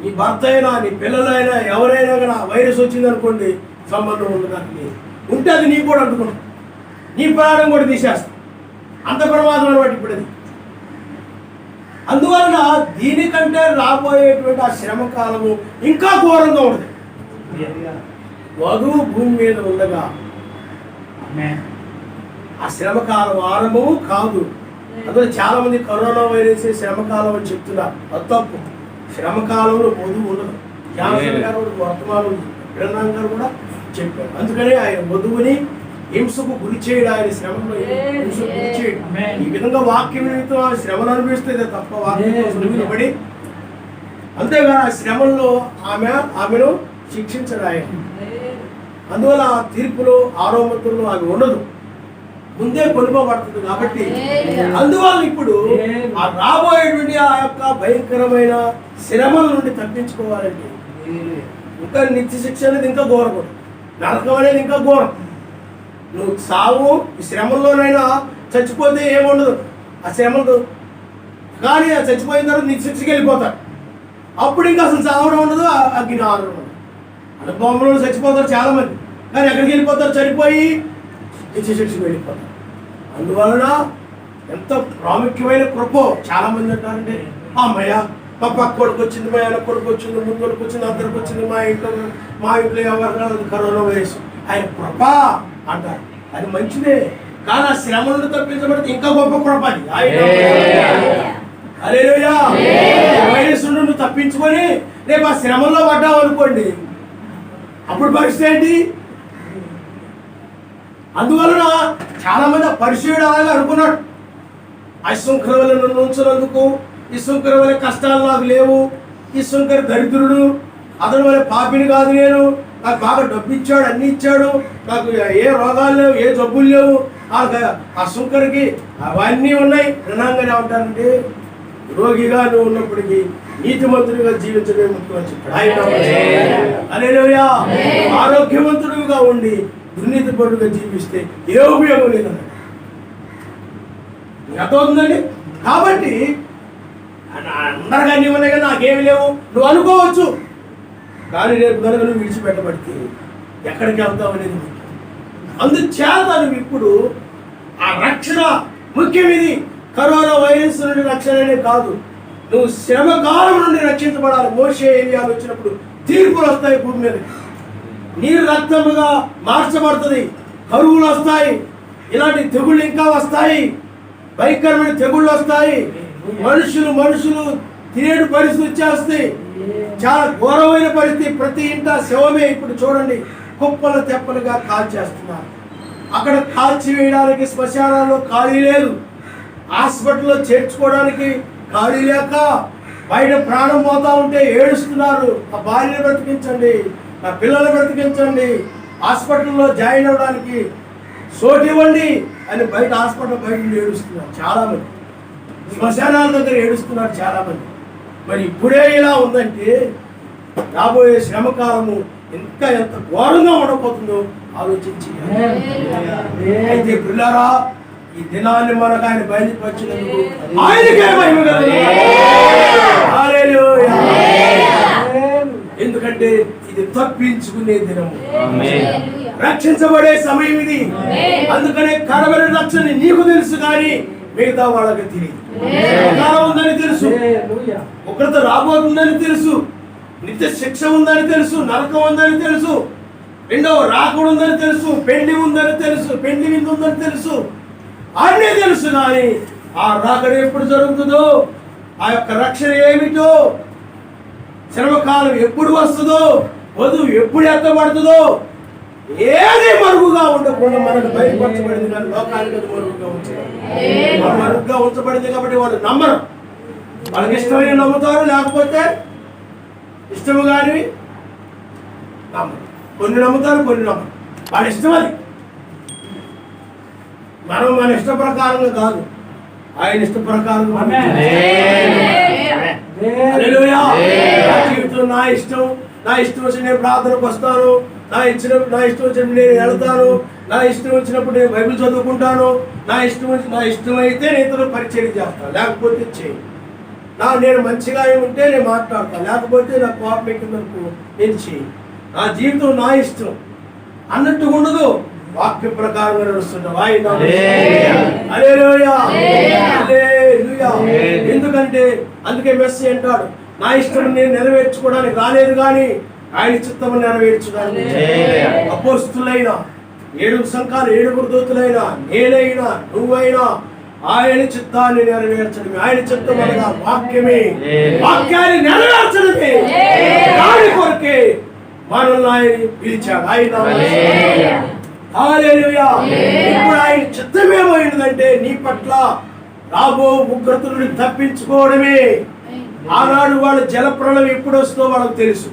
నీ భర్త అయినా నీ పిల్లలైనా ఎవరైనా కానీ వైరస్ వచ్చిందనుకోండి, సంబంధం ఉండడానికి ఉంటే అది నీకు కూడా అంటుకుంటాం, నీ ప్రాణం కూడా తీసేస్తాం. అంత ప్రమాదం అనమాట ఇప్పుడు అది. అందువలన దీనికంటే రాబోయేటువంటి ఆ శ్రమ కాలము ఇంకా ఘోరంగా ఉంటుంది. వధువు భూమి మీద ఉండగా ఆ శ్రమకాలం ఆరంభము కాదు. అందులో చాలా మంది కరోనా వైరస్ శ్రమకాలం అని చెప్తున్నారు. అది తప్పు. శ్రమకాలంలో వధువు ఉండదు. జాన్సన్ గారు వర్తమానం గారు కూడా చెప్పారు. అందుకని ఆయన వధువుని హింసకు గురి చేయడు, ఆయన శ్రమకు హింసకు గురి చేయడు. ఈ విధంగా వాక్యం నిమిత్తం ఆ శ్రమను అనిపిస్తుంది తప్ప వాక్యం కోసం నిలబడి, అంతేగాని ఆ శ్రమంలో ఆమెను శిక్షించడు ఆయన. అందువల్ల ఆ తీర్పులో ఆరోపణలో అవి ఉండదు, ముందే కొనుకోబడుతుంది. కాబట్టి అందువల్ల ఇప్పుడు ఆ రాబోయేటువంటి ఆ యొక్క భయంకరమైన శ్రమల నుండి తప్పించుకోవాలంటే ఇంకా నిత్య శిక్ష అనేది ఇంకా ఘోరం, నరకం అనేది ఇంకా ఘోరం. నువ్వు సావు ఈ శ్రమంలోనైనా చచ్చిపోతే ఏముండదు ఆ శ్రమలు, కానీ ఆ చచ్చిపోయిన తర్వాత నిత్య శిక్షకి వెళ్ళిపోతారు. అప్పుడు ఇంకా అసలు చావడం ఉండదు, అగ్ని ఆరడం ఉండదు. అనుభవంలో చచ్చిపోతారు చాలా మంది, కానీ ఎక్కడికి వెళ్ళిపోతారు? చనిపోయి నిత్య శిక్షకి వెళ్ళిపోతారు. అందువలన ఎంత ప్రాముఖ్యమైన కృపో. చాలా మంది అంటారంటే అమ్మయ్య మా పక్క కొడుకు వచ్చింది, మా ఆయన కొడుకు వచ్చింది, ముందు కొడుకు వచ్చింది, అందరికి వచ్చింది, మా ఇంట్లో ఎవరు కరోనా వైరస్, ఆయన కృప అంటారు. అది మంచిదే, కానీ ఆ శ్రమ నుండి తప్పించబడితే ఇంకా గొప్ప కృప అది. హల్లెలూయా. వైరస్ నుండి నువ్వు తప్పించుకొని రేపు ఆ శ్రమంలో పడ్డావు అనుకోండి, అప్పుడు పరిస్థితి ఏంటి? అందువలన చాలా మంది ఆ పరిచయుడు అలాగే అనుకున్నాడు, అశంకర వల్ల నన్ను ఉంచినందుకు, ఇసుంకర వల్ల కష్టాలు నాకు లేవు, ఇసుంకర దరిద్రుడు, అతని వల్ల పాపిని కాదు నేను, నాకు బాగా డబ్బు ఇచ్చాడు, అన్ని ఇచ్చాడు, నాకు ఏ రోగాలు లేవు, ఏ జబ్బులు లేవు. ఆ శుంకరికి అవన్నీ ఉన్నాయి. రుణంగానే ఉంటానంటే రోగిగా నువ్వు ఉన్నప్పటికీ నీతిమంతుడిగా జీవించడమే ముఖ్యమని చెప్పాడు ఆయన. హల్లెలూయా. ఆరోగ్యవంతుడిగా ఉండి దుర్నీతిపరుడుగా జీవిస్తే ఏ ఉపయోగం లేదన్నాడు. అర్థమవుతుందండి? కాబట్టి అందరికీ అన్నీ ఉన్నాయి కదా, నాకేమి లేవు నువ్వు అనుకోవచ్చు, కానీ రేపు కనుక నువ్వు విడిచిపెట్టబడితే ఎక్కడికి వెళ్తావు అనేది ముఖ్యం. అందుచేత నువ్వు ఇప్పుడు ఆ రక్షణ ముఖ్యం. ఇది కరోనా వైరస్ నుండి రక్షణనే కాదు, నువ్వు శ్రమకాలం నుండి రక్షించబడాలి. మోషే ఏలియాలు వచ్చినప్పుడు తీర్పులు వస్తాయి, భూమి మీద నీరు రక్తముగా మార్చబడుతుంది, కరువులు వస్తాయి, ఇలాంటి తెగుళ్ళు ఇంకా వస్తాయి, భయంకరమైన తెగుళ్ళు వస్తాయి, మనుషులు తినేడు పరిస్థితి వచ్చేస్తాయి. చాలా ఘోరమైన పరిస్థితి. ప్రతి ఇంట శవమే. ఇప్పుడు చూడండి, కుప్పలు తెప్పలుగా కాల్చేస్తున్నారు. అక్కడ కాల్చి వేయడానికి శ్మశానాల్లో ఖాళీ లేదు, హాస్పిటల్లో చేర్చుకోవడానికి ఖాళీ లేక బయట ప్రాణం పోతా ఉంటే ఏడుస్తున్నారు. ఆ భార్యను బ్రతికించండి, నా పిల్లలు బ్రతికించండి, హాస్పిటల్లో జాయిన్ అవ్వడానికి చోటు ఇవ్వండి అని బయట హాస్పిటల్ బయట ఏడుస్తున్నారు చాలామంది. శ్మశానాల దగ్గర ఏడుస్తున్నారు చాలామంది. మరి ఇప్పుడే ఇలా ఉందంటే రాబోయే శ్రమకాలము ఇంకా ఎంత ఘోరంగా ఉండబోతుందో ఆలోచించి. అయితే పిల్లారా, ఈ దినాన్ని మనకు ఆయన బయలుపరిచినందుకు ఆయనకే మహిమ కలుగును. హల్లెలూయా. ఎందుకంటే ఇది తప్పించుకునే దినము, రక్షించబడే సమయం ఇది. అందుకనే కడవరి రక్షణ నీకు తెలుసు కానీ మిగతా వాళ్ళకి తెలియదు. కాలం ఉందని తెలుసు, ఉగ్రత రాబోతుందని తెలుసు, నిత్య శిక్ష ఉందని తెలుసు, నరకం ఉందని తెలుసు, రెండవ రాకడ ఉందని తెలుసు, పెండి ఉందని తెలుసు, పెండి విందు ఉందని తెలుసు, అన్నీ తెలుసు. కానీ ఆ రాకడ ఎప్పుడు జరుగుతుందో, ఆ యొక్క రక్షణ ఏమిటో, శ్రమకాలం ఎప్పుడు వస్తుందో, వధువు ఎప్పుడు ఎత్తబడుతుందో ఏది మరుగుగా ఉండకుండా మనకు బయటపరచబడింది. కానీ లోకానికి అది మరుగుగా ఉంచబడింది. మరుగుగా ఉంచబడింది కాబట్టి వాళ్ళు నమ్మరు. వాళ్ళకి ఇష్టమైన నమ్ముతారు, లేకపోతే ఇష్టము కానివి నమ్మరు. కొన్ని నమ్ముతారు, కొన్ని నమ్మరు. వాళ్ళ ఇష్టం అది. మనం మన ఇష్ట ప్రకారంగా కాదు, ఆయన ఇష్ట ప్రకారంగా. హల్లెలూయా. నా జీవితం నా ఇష్టం వచ్చి నేను ప్రార్థనకు వస్తాను, నా ఇష్టం వచ్చినప్పుడు నేను వెళ్తాను, నా ఇష్టం వచ్చినప్పుడు నేను బైబిల్ చదువుకుంటాను, నా ఇష్టమైతే నేను ఇతరులు పరిచయం చేస్తాను, లేకపోతే చేయను. నేను మంచిగా ఉంటే నేను మాట్లాడతాను, లేకపోతే నా కోపం ఎక్కిందనుకో నేను చేయను. నా జీవితం నా ఇష్టం అన్నట్టు ఉండదు, వాక్య ప్రకారంగా నడుస్తుంటాం. ఎందుకంటే అందుకే మెస్సీ అంటాడు, నా ఇష్టం నేను నెరవేర్చుకోవడానికి రాలేదు కానీ ఆయన చిత్తము నెరవేర్చడానికి. అపోస్తులైన 7 సంఘాలు 7 దూతలైనా నేనైనా నువ్వైనా ఆయన చిత్తాన్ని నెరవేర్చడమే. ఆయన చిత్తం అనగా వాక్యమే, వాక్యాన్ని నెరవేర్చడమే. దాని కొరకే మనల్ని ఆయన పిలిచాడు. ఆయన హల్లెలూయా. ఇప్పుడు ఆయన చిత్తం ఏమైందంటే నీ పట్ల రాబో ఉగ్రతను తప్పించుకోవడమే. ఆనాడు వాళ్ళ జలప్రళయం ఎప్పుడు వస్తుందో వాళ్ళకు తెలుసు,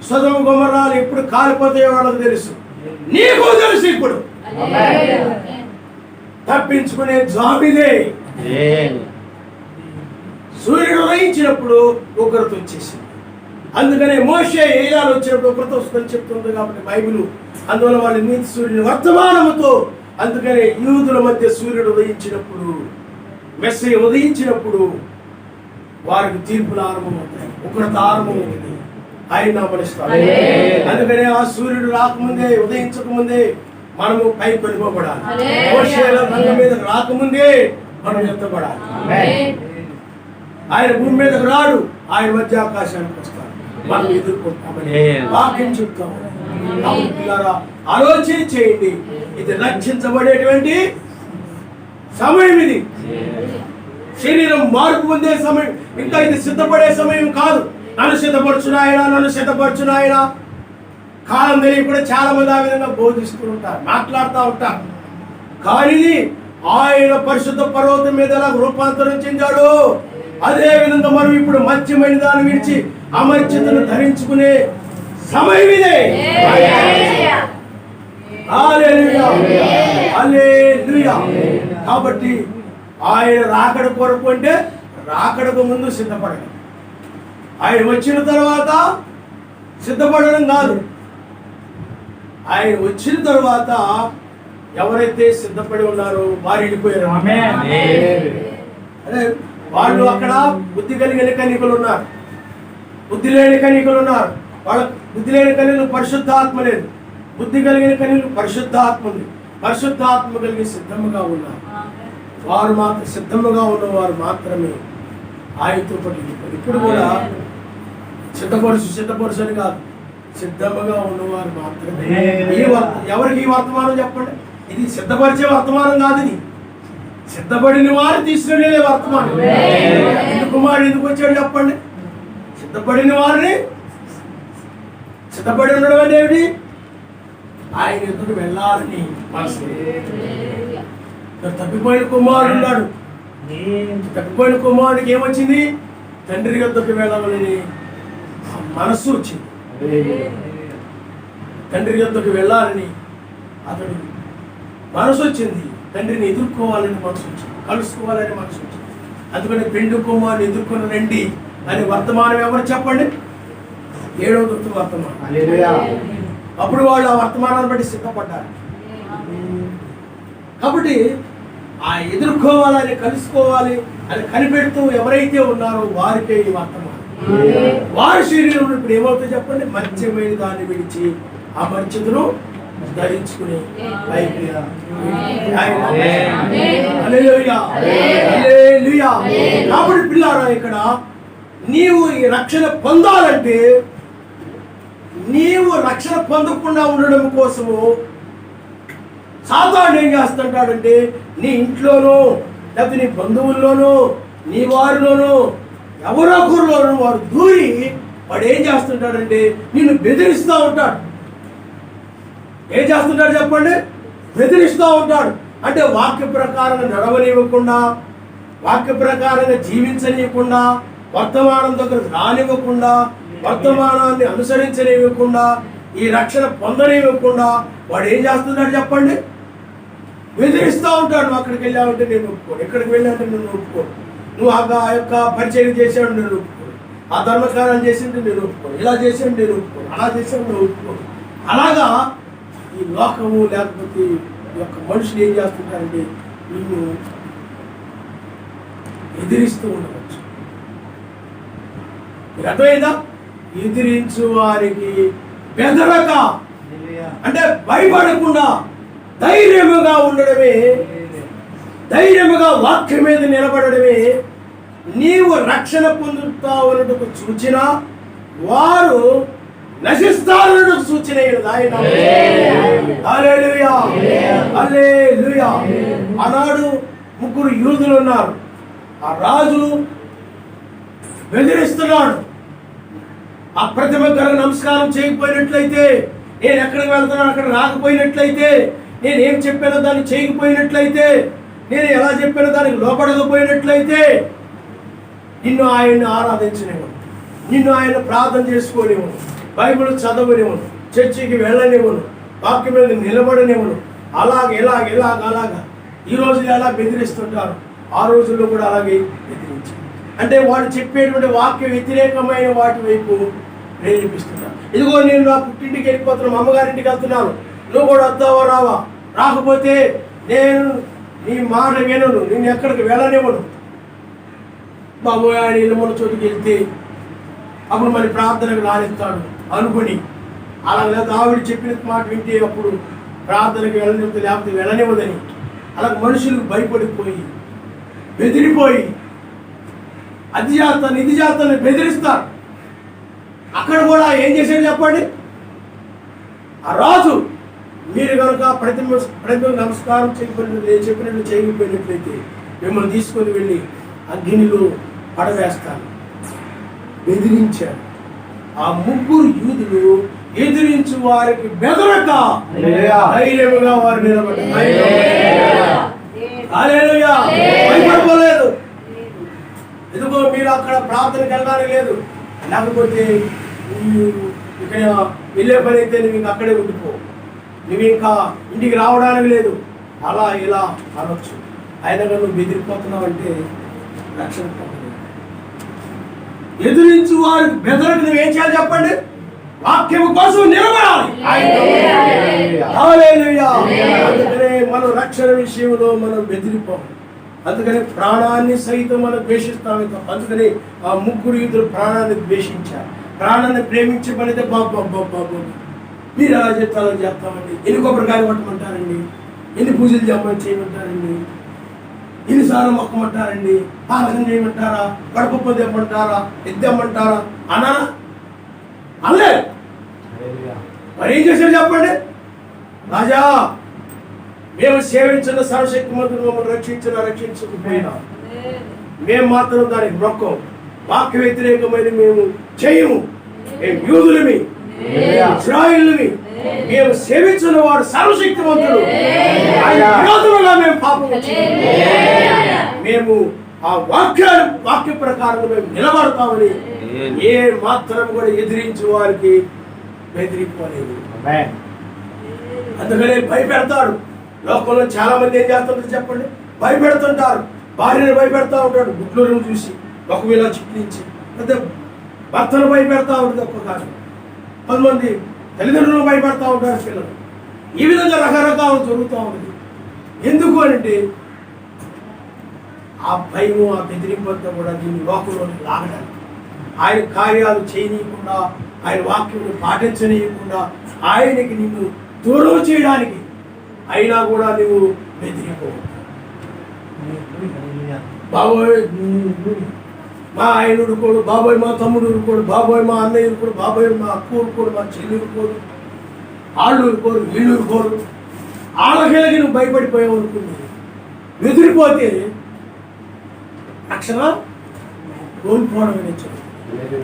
సొదొమ గొమొర్రాలు ఎప్పుడు కాలిపోతాయో వాళ్ళకు తెలుసు, నీకు తెలుసు. ఇప్పుడు తప్పించుకునే జాబిదే. సూర్యుడు ఉదయించినప్పుడు ఉగ్రత వచ్చేసింది. అందుకనే మోషే ఏలియాలు వచ్చినప్పుడు ఉగ్రత వస్తుందని చెప్తుంది కాబట్టి బైబిల్. అందువల్ల వాళ్ళు నీతి సూర్యుని వర్తమానముతో, అందుకనే యూదుల మధ్య సూర్యుడు ఉదయించినప్పుడు, మెస్సయ్య ఉదయించినప్పుడు వారికి తీర్పులు ఆరంభమవుతాయి, ఉగ్రత ఆరంభమవుతుంది. ఆయన నామనిస్తారు. అందుకనే ఆ సూర్యుడు రాకముందే, ఉదయించకముందే మనము పై కొనిపోబడాలి. మోషేల రంగం మీద రాకముందే మనం ఎత్తబడాలి. ఆయన భూమి మీదకు రాడు, ఆయన మధ్య ఆకాశానికి వస్తాడు, మనం ఎదుర్కొంటామని వాక్యం చెప్తాము. ఆలోచన చేయండి, ఇది రక్షించబడేటువంటి సమయం. ఇది శరీరం మార్పు పొందే సమయం, ఇంకా ఇది సిద్ధపడే సమయం కాదు. నన్ను సిద్ధపరచునాయన, నన్ను సిద్ధపరచునాయన. కాలం తెలియకుండా చాలా మంది ఆ విధంగా బోధిస్తూ ఉంటారు, మాట్లాడుతూ ఉంటారు. కానీ ఆయన పరిశుద్ధ పర్వతం మీద ఎలా రూపాంతరం చెందాడు, అదే విధంగా మనం ఇప్పుడు మత్స్యమైన దాన్ని విడిచి అమర్చతను ధరించుకునే సమయం ఇదే. హల్లెలూయా, హల్లెలూయా. కాబట్టి ఆయన రాకడ కొరకు అంటే రాకడకు ముందు సిద్ధపడడం, ఆయన వచ్చిన తర్వాత సిద్ధపడడం కాదు. ఆయన వచ్చిన తర్వాత ఎవరైతే సిద్ధపడి ఉన్నారో వారు వెళ్ళిపోయారు. అదే వాళ్ళు అక్కడ బుద్ధి కలిగిన కన్యకలు ఉన్నారు, బుద్ధి లేని కన్యకలు ఉన్నారు. వాళ్ళ బుద్ధి లేని కన్యలు పరిశుద్ధాత్మ లేదు, బుద్ధి కలిగిన కన్యలు పరిశుద్ధాత్మ ఉంది. పరిశుద్ధాత్మ కలిగి సిద్ధముగా ఉన్నారు. వారు మాత్రం సిద్ధముగా ఉన్నవారు మాత్రమే ఆయనతో పాటు వెళ్ళిపోయారు. ఇప్పుడు కూడా సిద్ధపరుచు అని కాదు, సిద్ధముగా ఉన్నవారు మాత్రమే. ఎవరికి ఈ వర్తమానం చెప్పండి, ఇది సిద్ధపరిచే వర్తమానం కాదు, ఇది సిద్ధపడిన వారు తీసుకునే వర్తమానం. ఎందుకు కుమారుడు ఎందుకు వచ్చాడు చెప్పండి? సిద్ధపడిన వారిని, సిద్ధపడి ఉండడం అనేది ఆయన ఎదురు వెళ్ళాలని మనసు. తప్పిపోయిన కుమారుడు ఉన్నాడు, తప్పిపోయిన కుమారుడికి ఏమొచ్చింది? తండ్రి యొద్దకు వెళ్ళాలని మనస్సు వచ్చింది. తండ్రి యొద్దకు వెళ్ళాలని అతడు మనసు వచ్చింది, తండ్రిని ఎదుర్కోవాలని మనసు వచ్చింది, కలుసుకోవాలని మనసు వచ్చింది. అందుకని పెండు కుమారుని ఎదుర్కొని రండి అని వర్తమానం ఎవరు చెప్పండి? 7వ దూత వర్తమానం. అప్పుడు వాళ్ళు ఆ వర్తమానాన్ని బట్టి సిద్ధపడ్డారు. కాబట్టి ఆ ఎదుర్కోవాలని, కలుసుకోవాలి అని కనిపెడుతూ ఎవరైతే ఉన్నారో వారికే ఈ వర్తమానం. వారి శరీరం ఇప్పుడు ఏమవుతుందో చెప్పండి? మత్స్యమైన దాన్ని విడిచి ఆ మత్స్యతను ధరించుకుని పైకి. కాబట్టి పిల్లారా, ఇక్కడ నీవు ఈ రక్షణ పొందాలంటే, నీవు రక్షణ పొందకుండా ఉండడం కోసము సాతానుడు ఏం చేస్తుంటాడంటే, నీ ఇంట్లోనూ లేకపోతే నీ బంధువుల్లోనూ నీ వారిలోనూ ఎవరో ఒకరిలోనూ వారు దూరి వాడు ఏం చేస్తుంటాడంటే నిన్ను బెదిరిస్తూ ఉంటాడు. ఏం చేస్తుంటాడు చెప్పండి? బెదిరిస్తూ ఉంటాడు. అంటే వాక్య ప్రకారంగా నడవనివ్వకుండా, వాక్య ప్రకారంగా జీవించనివ్వకుండా, వర్తమానం దగ్గర రానివ్వకుండా, వర్తమానాన్ని అనుసరించనివ్వకుండా, ఈ రక్షణ పొందనివ్వకుండా వాడు ఏం చేస్తున్నాడు చెప్పండి? బెదిరిస్తూ ఉంటాడు. నువ్వు అక్కడికి వెళ్ళావంటే నేను ఒప్పుకోను, ఇక్కడికి వెళ్ళావంటే నేను ఒప్పుకోను, నువ్వు ఆ యొక్క పరిచయం చేసాడు నేను ఒప్పుకోను, ఆ ధర్మకారం చేసింది నేను ఒప్పుకోను, ఇలా చేసాడు నేను ఒప్పుకోను, అలా చేసాడు నేను ఒప్పుకోను. అలాగా ఈ లోకము లేకపోతే ఈ యొక్క మనుషులు ఏం చేస్తుంటారంటే నిన్ను ఎదిరిస్తూ ఉండవచ్చు. మీకు అర్థమైందా? ఎదిరించు వారికి బెదరక, అంటే భయపడకుండా ధైర్యముగా ఉండడమే, ధైర్యముగా వాక్యం మీద నిలబడడమే నీవు రక్షణ పొందుతావన్నట్టుకు సూచన, వారు నశిస్తారన్నట్టుకు సూచన. హల్లెలూయా, హల్లెలూయా. ఆనాడు 3 యూదులు ఉన్నారు. ఆ రాజు బెదిరిస్తున్నాడు. ఆ ప్రతిమ గారికి నమస్కారం చేయకపోయినట్లయితే, నేను ఎక్కడికి వెళ్తున్నాను అక్కడ రాకపోయినట్లయితే నేనేం చెప్పానో దాన్ని చేయకపోయినట్లయితే, నేను ఎలా చెప్పానో దానికి లోపడకపోయినట్లయితే నిన్ను ఆయన్ని ఆరాధించనివ్వను, నిన్ను ఆయన ప్రార్థన చేసుకోనివ్వను, బైబిల్ చదవనివ్వను, చర్చికి వెళ్ళనివ్వను, వాక్యం మీద నిలబడనివ్వను. అలాగా ఈ రోజులు ఎలా బెదిరిస్తుంటారు, ఆ రోజుల్లో కూడా అలాగే బెదిరించారు. అంటే వాళ్ళు చెప్పేటువంటి వాక్య వ్యతిరేకమైన వాటి వైపు ప్రేరేపిస్తున్నారు. ఇదిగో నేను నా పుట్టింటికి వెళ్ళిపోతున్నాను, అమ్మగారింటికి వెళ్తున్నాను, నువ్వు కూడా వస్తావా రావా, రాకపోతే నేను నీ మాట వినను, నేను ఎక్కడికి వెళ్ళనివ్వను. బాబోయ్ ఆయన ఇల్లు మన చోటుకి వెళ్తే అప్పుడు మరి ప్రార్థనకు రానిస్తాడు అనుకుని, అలా లేదా ఆవిడ చెప్పిన మాట వింటే అప్పుడు ప్రార్థనకు వెళ్ళనివ్వదు, లేకపోతే వెళ్ళనివ్వదని అలా మనుషులు భయపడిపోయి బెదిరిపోయి అది చేస్తాను ఇది చేస్తాను బెదిరిస్తారు. అక్కడ కూడా ఏం చేశాడు చెప్పండి, ఆ రాజు మీరు కనుక ప్రతి నమస్కారం చెప్పినట్లు చేయకపోయినట్లయితే మిమ్మల్ని తీసుకొని వెళ్ళి అగ్నిలో పడవేస్తాను బెదిరించాడు. ఆ ముగ్గురు యూదులు ఎదిరించు వారికి బెదరక ధైర్యముగా వారు నిలబడ్డారు. హల్లెలూయా. భయపడలేదు. ఎందుకో మీరు అక్కడ ప్రార్థనకి వెళ్ళడానికి లేదు, లేకపోతే ఇక్కడ వెళ్ళే పని అయితే నువ్వు ఇంకా అక్కడే ఉండిపో, నువ్వు ఇంకా ఇంటికి రావడానికి లేదు, అలా ఇలా అనొచ్చు. అయినా నువ్వు బెదిరిపోతున్నావు అంటే రక్షణ పొందలేదు. ఎదురించు వారికి బెదరకు నువ్వేం చేయాలి చెప్పండి, వాక్యం కోసం నిలబడాలి. హల్లెలూయా. అందుకనే మనం రక్షణ విషయంలో మనం బెదిరిపోవాలి. అందుకని ప్రాణాన్ని సైతం మనం ద్వేషిస్తామే తప్ప. అందుకని ఆ ముగ్గురు యూదులు ప్రాణాన్ని ద్వేషించారు. ప్రాణాన్ని ప్రేమించే పనితే బాబు మీరు అలా చెప్తారని చేస్తామండి, ఎన్ని కొబ్బరికాయలు పట్టమంటారండి, ఎన్ని పూజలు చేయమంటారండి, ఎన్నిసార్లు మొక్కమంటారండి, పాలకం చేయమంటారా, గడప తెమ్మంటారా, ఎద్దమ్మంటారా అన్నారా? అల్లే మరి ఏం చేశారు చెప్పండి, రాజా మేము సేవించిన సర్వశక్తిమంతుడు మమ్మల్ని రక్షించకపోయినా మేము మాత్రం దానికి మొక్కం, వాక్య వ్యతిరేకమైన మేము చేయము, మేము యూదులమి ఇశ్రాయేలుమి, మేము సేవించిన వాడు సర్వశక్తిమంతుడు, ఆయన విరోధంగా మేము పాపం మేము ఆ వాక్య ప్రకారం మేము నిలబడతామని ఏ మాత్రం కూడా ఎదిరించే వారికి బెదిరిపోలేదు. అందుకనే భయపెడతాడు. లోకంలో చాలా మంది ఏం చేస్తుంటారు చెప్పండి, భయపెడుతుంటారు. భార్యను భయపెడతా ఉంటాడు గుడ్లను చూసి, ఒకవేళ చిక్కించి, పెద్ద భర్తను భయపెడతా ఉంటుంది. ఒక్కొక్కసారి కొంతమంది తల్లిదండ్రులను భయపెడతా ఉంటారు పిల్లలు. ఈ విధంగా రకరకాలు జరుగుతూ ఉంటుంది. ఎందుకు అంటే ఆ భయము ఆ బెదిరింపంతా కూడా దీన్ని లోకంలోకి లాగడానికి, ఆయన కార్యాలు చేయనీయకుండా, ఆయన వాక్యం పాటించనీయకుండా, ఆయనకి నిన్ను దూరం చేయడానికి అయినా కూడా నువ్వు బెదిరిపోవు. బాబోయ్ మా ఆయన ఊరుకోడు, బాబోయ్ మా తమ్ముడు ఊరుకోడు, బాబోయ్ మా అన్నయ్య ఊరుకోడు, బాబోయ్ మా అక్క ఊరుకోడు, మా చెల్లి ఊరుకోడు, వాళ్ళు ఊరుకోరు, వీళ్ళు ఊరుకోరు, వాళ్ళకెళ్ళకి నువ్వు భయపడిపోయావు అనుకుంది. బెదిరిపోతే రక్షణ కోల్పోవడం అనేది.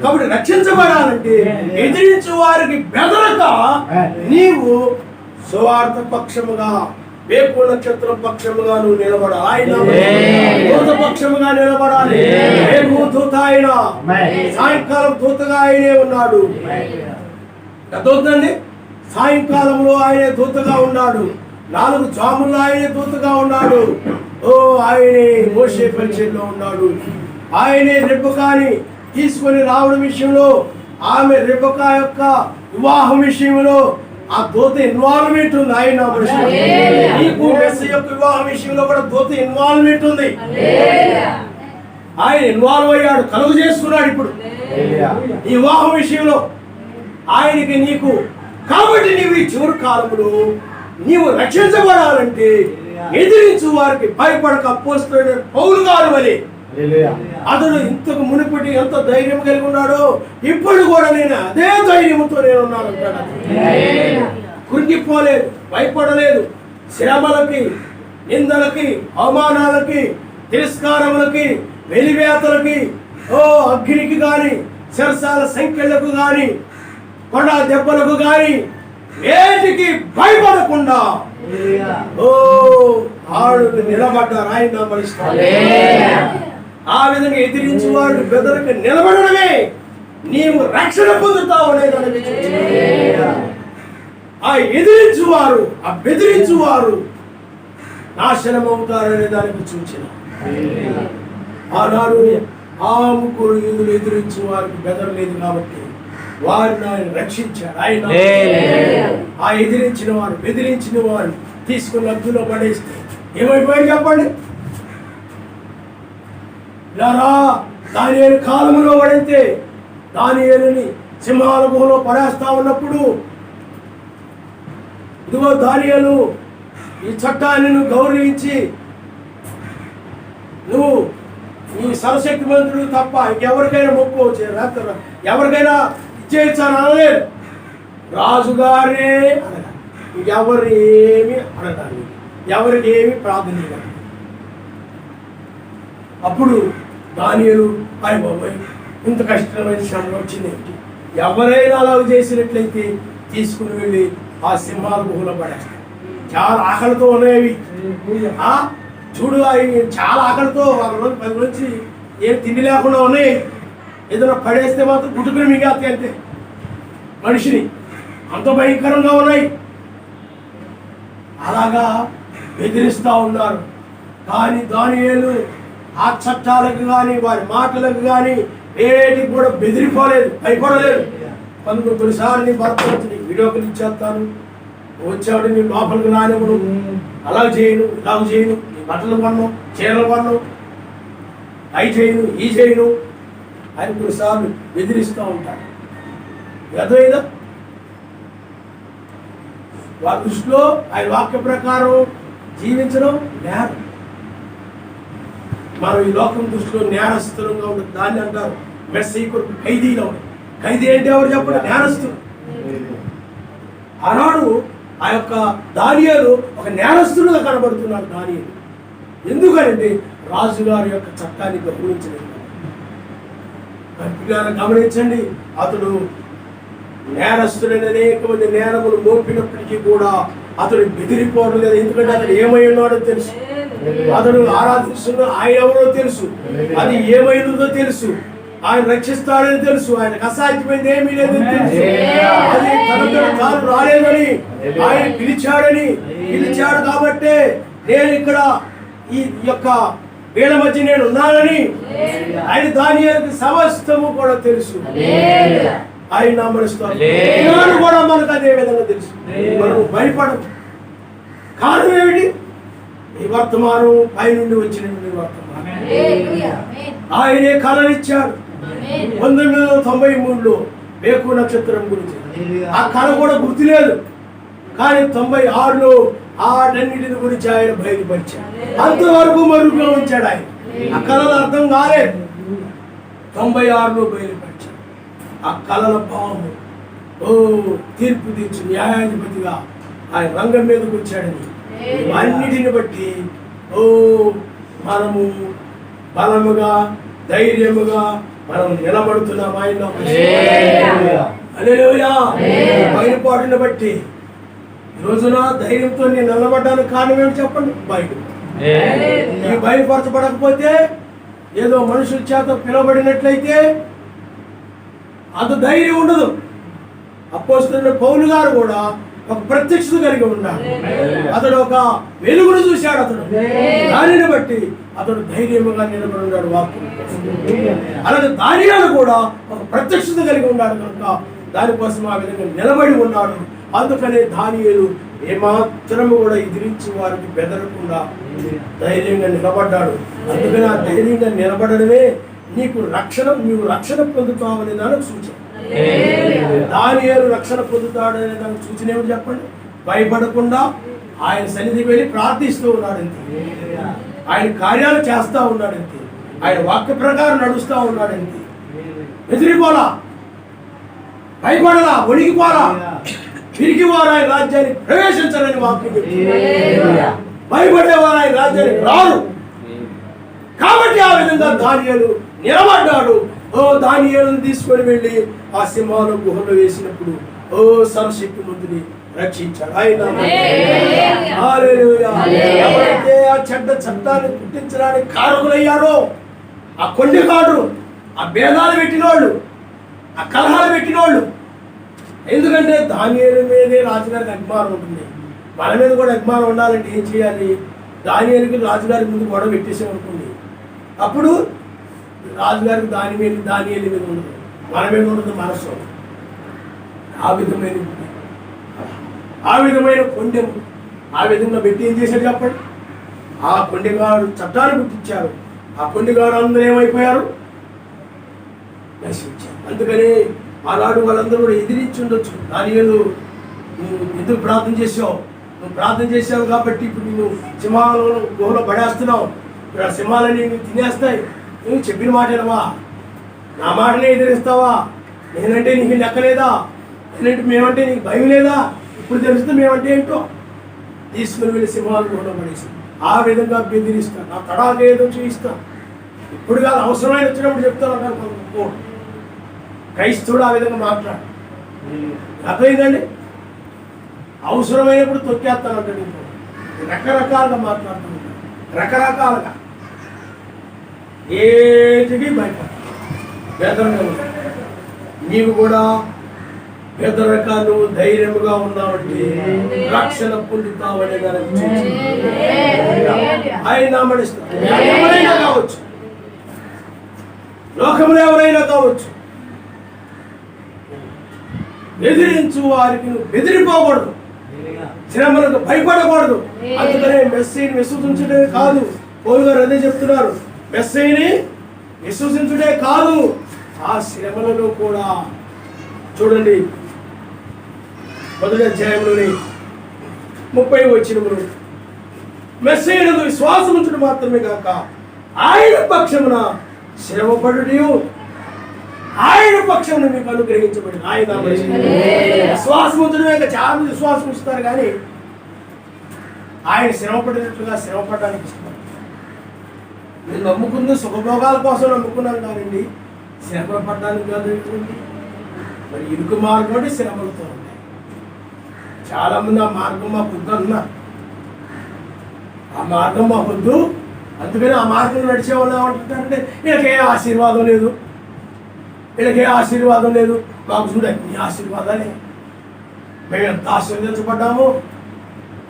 కాబట్టి రక్షించబడాలంటే ఎదిరించు వారికి బెదరక నీవు సువార్త పక్షముగా, వేపు నక్షత్రం పక్షముగా నువ్వు నిలబడాలి. ఆయన దూత పక్షముగా నిలబడాలి. రేపు దూత ఆయన, సాయంకాలం దూతగా ఆయనే ఉన్నాడు. దూతండి సాయంకాలంలో ఆయనే దూతగా ఉన్నాడు, 4 జాముల్లో ఆయనే దూతగా ఉన్నాడు. ఓ ఆయనే మోషే పరిచయంలో ఉన్నాడు. ఆయనే రెబెకాని తీసుకొని రావడం విషయంలో, ఆమె రెబెకా యొక్క వివాహం విషయంలో ఆ దూత ఇన్వాల్వ్మెంట్ ఉంది. ఆయన నీకు మెస్సీ యొక్క వివాహం విషయంలో కూడా దూత ఇన్వాల్వ్మెంట్ ఉంది. ఆయన ఇన్వాల్వ్ అయ్యాడు, కలుగు చేసుకున్నాడు ఇప్పుడు ఈ వివాహం విషయంలో ఆయనకి నీకు. కాబట్టి నీవు ఈ చివరి కాలంలో నీవు రక్షించబడాలంటే ఎదిరించు వారికి భయపడక అపోస్తలుడైన పౌలు గారు వలె అతడు ఇంతకు మునుపటి ఎంత ధైర్యం కలిగి ఉన్నాడో ఇప్పుడు కూడా నేను అదే ధైర్యంతో నేను ఉన్నాను అంటాడు. కృంగిపోలేదు, భయపడలేదు. శ్రమలకి, నిందలకి, అవమానాలకి, తిరస్కారములకి, వెలివేతలకి, అగ్నికి గాని, శరసాల సంఖ్యలకు గాని, కొండ దెబ్బలకు గాని, వేటికి భయపడకుండా ఆడు నిలబడ్డారు. ఆయన నామములో ఆ విధంగా ఎదిరించి వాడు బెదరక నిలబడడమే నీవు రక్షణ పొందుతావు అనేదానికి సూచన. ఆ ఎదిరించువారు, ఆ బెదిరించువారు నాశనం అవుతారనే దానికి సూచన. ఆనాడు ఆ ముగ్గురు యూదులు ఎదిరించు వారికి బెదరలేదు కాబట్టి వారిని ఆయన రక్షించాడు. ఆయన ఆ ఎదిరించిన వారు, బెదిరించిన వారు తీసుకుని అగ్గిలో పడేస్తే ఏమైపోయాడు చెప్పండి. దానియేలు కాలములో పడితే దానియేలుని సింహాల గుహలో పడేస్తా ఉన్నప్పుడు, ఇదిగో దానియేలు ఈ చట్టాన్ని నువ్వు గౌరవించి నువ్వు నీ సర్వశక్తిమంతుడు తప్ప ఇంకెవరికైనా మొక్కుకోవచ్చు, ఎవరికైనా ఇచ్చేయచ్చాను అనలేదు. రాజుగారే అనగా ఇంకెవరు ఏమి అనగాలి, ఎవరికి ఏమి ప్రాధాన్యత. అప్పుడు దానియేలు అయ్య బాబోయ్ ఇంత కష్టమైన శ్రమ వచ్చింది, ఎవరైనా అలా చేసినట్లయితే తీసుకుని వెళ్ళి ఆ సింహాల గుహలో పడేస్తారు. చాలా ఆకలితో ఉన్నాయి చూడు, అవి చాలా ఆకలితో 10 నుంచి ఏం తిండి లేకుండా ఉన్నాయి. ఏదైనా పడేస్తే మాత్రం గుట్టుకుని మిగాతే అంతే మనిషిని, అంత భయంకరంగా ఉన్నాయి. అలాగా బెదిరిస్తూ ఉన్నారు. కానీ దానియేలు ఆ చట్టాలకు కానీ వారి మాటలకు కానీ వేటికి కూడా బెదిరిపోలేదు, భయపడలేదు. కొన్నిసార్లు నీ భర్త వచ్చి వీడియోకి ఇచ్చేస్తాను, వచ్చాడు నీ లోపలికి రానివ్వను, అలా చేయను ఇలాగ చేయను, నీ బట్టలు కొన్నావు చీరలు కొన్నావు, అవి చేయను ఈ చేయను అని కొన్నిసార్లు బెదిరిస్తూ ఉంటాడు. అదేదా వారి దృష్టిలో ఆయన వాక్య ప్రకారం జీవించడం నేరం. మనం ఈ లోకం దృష్టిలో నేరస్తులంగా ఉండదు. దాన్ని అంటారు మెస్సీ కొరకు ఖైదీలో ఉండదు. ఖైదీ అంటే ఎవరు చెప్పండి? నేరస్తులు. ఆనాడు ఆ యొక్క దానియేలు ఒక నేరస్తులుగా కనబడుతున్నాడు. దానియేలు ఎందుకంటే రాజుగారి యొక్క చట్టాన్ని గౌరవించలేదు. గమనించండి, అతడు నేరస్తుడైన అనేక మంది నేరములు మోపినప్పటికీ కూడా అతడు బెదిరిపోవడం లేదు. ఎందుకంటే అతడు ఏమై ఉన్నాడో తెలుసు, అతడు ఆరాధిస్తున్న ఆయన ఎవరో తెలుసు, అది ఏమైనదో తెలుసు, ఆయన రక్షిస్తాడని తెలుసు, ఆయనకు అసాధ్యమైంది ఏమీ లేదని తెలుసు. అది తనతో తాను రాలేదని ఆయన పిలిచాడు కాబట్టే నేను ఇక్కడ ఈ యొక్క వీళ్ళ మధ్య నేను ఉన్నానని ఆయన దానియేలుకి సమస్తము కూడా తెలుసు. ఆయన నామములో కూడా మనకు అదే విధంగా తెలుసు. మనం భయపడము. కారణం ఏమిటి? ఈ వర్తమానం పైనుండి వచ్చినటువంటి వర్తమానం. ఆయనే కళనిచ్చాడు 1993లో వేకు నక్షత్రం గురించి. ఆ కళ కూడా గుర్తులేదు, కానీ 96లో ఆటన్నిటిని గురించి ఆయన బయలుపరిచాడు. అంతవరకు మరుగుగా ఉంచాడు ఆయన. ఆ కళలు అర్థం కాలేదు, 96లో బయలుపరిచాడు. ఆ కళల భావము తీర్పు తీర్చు న్యాయాధిపతిగా ఆయన రంగం మీదకి వచ్చాడని అన్నిటిని బట్టి మనము బలముగా ధైర్యముగా మనం నిలబడుతున్నాం. ఆయన బయలుపాటుని బట్టి ఈ రోజున ధైర్యంతో నేను నిలబడ్డానికి కారణం ఏంటి చెప్పండి? బయట ఈ బయలుపరచబడకపోతే ఏదో మనుషుల చేత పిలువబడినట్లయితే అంత ధైర్యం ఉండదు. అపోస్తలుడైన పౌలు గారు కూడా ఒక ప్రత్యక్షత కలిగి ఉన్నాడు. అతడు ఒక వెలుగును చూశాడు. అతడు దానిని బట్టి అతడు ధైర్యముగా నిలబడి ఉన్నాడు వాక్యం. అలాగే దానియేలు కూడా ఒక ప్రత్యక్షత కలిగి ఉన్నాడు కనుక దానికోసం ఆ విధంగా నిలబడి ఉన్నాడు. అందుకనే దానియేలు ఏమాత్రము కూడా ఎదిరించి వారికి బెదరకుండా ధైర్యంగా నిలబడ్డాడు. అందుకని ఆ ధైర్యంగా నిలబడడమే నీకు రక్షణ, నీవు రక్షణ పొందుతావనే దానికి సూచన. దానియేలు రక్షణ పొందుతాడనే దానికి సూచన ఏమిటి చెప్పండి? భయపడకుండా ఆయన సన్నిధికి వెళ్ళి ప్రార్థిస్తూ ఉన్నాడంతే, ఆయన కార్యాలు చేస్తూ ఉన్నాడంతే, ఆయన వాక్య ప్రకారం నడుస్తూ ఉన్నాడంతే. ఎదిరిపోలా, భయపడలా, వణికిపోలా, తిరిగివారు ఆయన రాజ్యాన్ని ప్రవేశించాలని వాక్యం భయపడేవారు ఆయన రాజ్యానికి రారు. కాబట్టి ఆ విధంగా దానియేలు నిలబడ్డాడు. దానియేలును తీసుకొని వెళ్ళి ఆ సింహాల గుహలో వేసినప్పుడు సర్వశక్తిమంతుని రక్షించాడు. ఆయన హల్లెలూయా. ఎవరైతే ఆ చెడ్డ చట్టాన్ని పుట్టించడానికి కారకులయ్యారో, ఆ కొండెగాడు, ఆ భేదాలు పెట్టినోళ్ళు, ఆ కలహాలు పెట్టినోళ్ళు, ఎందుకంటే దానియేలు మీదే రాజుగారికి అభిమానం ఉంటుంది. మన మీద కూడా అభిమానం ఉండాలంటే ఏం చేయాలి? దానియేలుకి రాజుగారి ముందు గొడవ పెట్టేసామనుకోండి, అప్పుడు రాజుగారికి దానియేలు మీద ఉండదు, మన మీద ఉండదు మనసు. ఆ విధమైన కొండెము ఆ విధంగా పెట్టి ఏం చేశాడు చెప్పండి? ఆ కొండెగాడు చట్టాన్ని పుట్టించారు. ఆ కొండెగాడు అందరూ ఏమైపోయారు? నశించారు. అందుకని ఆనాడు వాళ్ళందరూ కూడా ఎదిరించి ఉండొచ్చు. దానియేలు, నువ్వు ఎందుకు ప్రార్థన చేసావు? నువ్వు ప్రార్థన చేసావు కాబట్టి ఇప్పుడు నేను సింహాలను గుహలో పడేస్తున్నావు, ఇప్పుడు ఆ సింహాలని నేను తినేస్తాయి. నువ్వు చెప్పిన మాట ఏనవా? నా మాటనే ఎదిరిస్తావా? నేనంటే నీకు లెక్కలేదా? నేనంటే మేమంటే నీకు భయం లేదా? ఇప్పుడు తెలుస్తుంది మేమంటే ఏంటో. తీసుకుని వెళ్ళి సింహాలు గుహలో పడేసి ఆ విధంగా బెదిరిస్తాను, నా తడాక ఏదో చూపిస్తాను. ఇప్పుడు కాదు, అవసరమైన వచ్చినప్పుడు చెప్తాను అంటారు. క్రైస్తవుడు ఆ విధంగా మాట్లాడు. అర్థమైందండి? అవసరమైనప్పుడు తొక్కేస్తాను అంటాడు. రకరకాలుగా మాట్లాడుతూ రకరకాలుగా ఏటికి భయపడతాను. నీవు కూడా పెద్దరకాలు ధైర్యముగా ఉన్నావంటే రక్షణ పొందుతావని ఆయన నామడిస్తాడు. ఎవరైనా కావచ్చు, లోకంలో ఎవరైనా కావచ్చు, బెదిరించు వారికి నువ్వు బెదిరిపోకూడదు, శ్రమలకు భయపడకూడదు. అందుకనే మెస్సీని విశ్వసించడమే కాదు, పౌలు గారు అదే చెప్తున్నారు, మెస్సీని విశ్వసించుడే కాదు, ఆ శ్రమలలో కూడా చూడండి. మొదటి అధ్యాయంలోని 30 వచనములు, మెస్సీయునకు విశ్వాసం ఉంచడం మాత్రమే కాక ఆయన పక్షమున శ్రమపడుటయు ఆయన పక్షమున మీకు అనుగ్రహించబడింది. ఆయన విశ్వాసం ఉంచడమే కాక చాలా మంది విశ్వాసం ఉంచుతారు, కానీ ఆయన శ్రమపడినట్లుగా శ్రమపడడానికి ఇష్టపడతారు. నేను నమ్ముకుంది సుఖభోగాల కోసం నమ్ముకున్నాను కానండి, శ్రమలు పడడానికి కాదు. మరి ఇరుకు మార్గం అంటే శ్రమలతో ఉంటాయి. చాలా మంది ఆ మార్గం మాకు వద్దు అన్నారు. ఆ మార్గం మాకు వద్దు, అందుకని ఆ మార్గం నడిచే వాళ్ళు ఏమంటారంటే వీళ్ళకే ఆశీర్వాదం లేదు, వీళ్ళకే ఆశీర్వాదం లేదు. మాకు చూడండి నీ ఆశీర్వాదాలే, మేము ఎంత ఆశీర్వదించబడ్డాము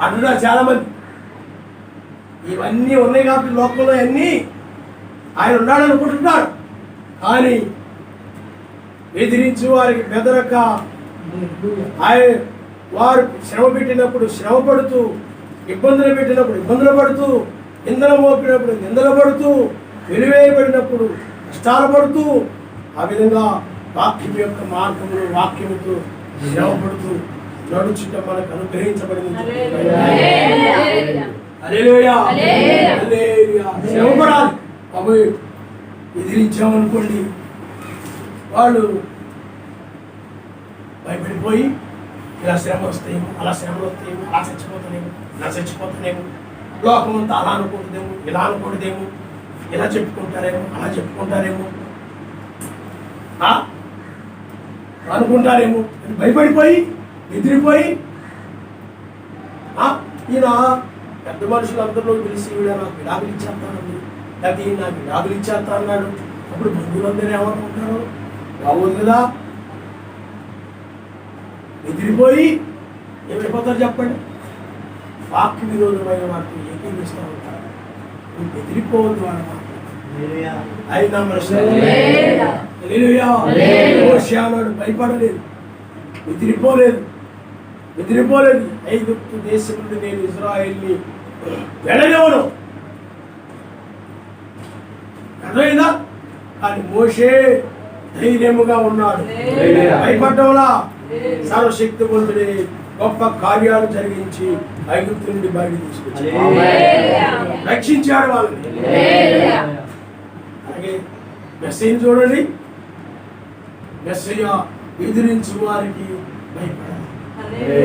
అంటున్నారు చాలామంది. ఇవన్నీ ఉన్నాయి కాబట్టి లోకంలో అన్నీ ఆయన ఉన్నాడు అనుకుంటున్నారు, కానీ ఎదిరించి వారికి బెదరక ఆయన వారు శ్రమ పెట్టినప్పుడు శ్రమపడుతూ, ఇబ్బందులు పెట్టినప్పుడు ఇబ్బందులు పడుతూ, నిందలు మోపినప్పుడు నిందలు పడుతూ, వెలివేయబడినప్పుడు కష్టాలు పడుతూ, ఆ విధంగా వాక్యం యొక్క మార్గములు వాక్యముతో శ్రమపడుతూ నడుచుట మనకు అనుగ్రహించబడింది. హల్లెలూయా, హల్లెలూయా. శ్రమపడాలి. అవి ఎదిరించామనుకోండి, వాళ్ళు భయపడిపోయి ఇలా శ్రమ వస్తాయేమో, అలా శ్రమలు వస్తాయేమో, అలా చచ్చిపోతానేమో, ఇలా చచ్చిపోతానేమో, లోకమంతా అలా అనకూడదేమో, ఇలా అనకూడదేమో, ఇలా చెప్పుకుంటారేమో, అలా చెప్పుకుంటారేమో, అనుకుంటారేమో అని భయపడిపోయి ఎదిరిపోయి ఈయన పెద్ద మనుషులందరిలో పిలిచి ఈవిడ నాకు విడాకులు ఇచ్చేస్తానండి, లేకపోతే ఈయన నాకు విడాకులు ఇచ్చేస్తా అన్నాడు. అప్పుడు బంధువులందరూ ఏమనుకుంటారు? బాగోదు కదా. ఎదిరిపోయి ఏమైపోతారు చెప్పండి? వాక్య విరోధమైన వాటిని ఏకీవిస్తూ ఉంటారు. నువ్వు ఎదిరిపోవద్దు వాళ్ళ మాట. అయినా మోషేనాడు భయపడలేదు, ఎదిరిపోలేదు. ఐగుప్తు దేశం నుండి నేను ఇజ్రాయేల్ని వెళ్ళనివ్వను, అర్థమైందా? కానీ మోషే ధైర్యముగా ఉన్నాడు, భయపడ్డంలా. సర్వశక్తివంతుడే గొప్ప కార్యాలు జరిగించి ఐగుప్తు నుండి బయట తీసుకొచ్చాడు, రక్షించాడు వాళ్ళని. అలాగే మెస్సీని చూడండి, మెస్సయ్య ఎదిరించు వారికి భయపడాలి.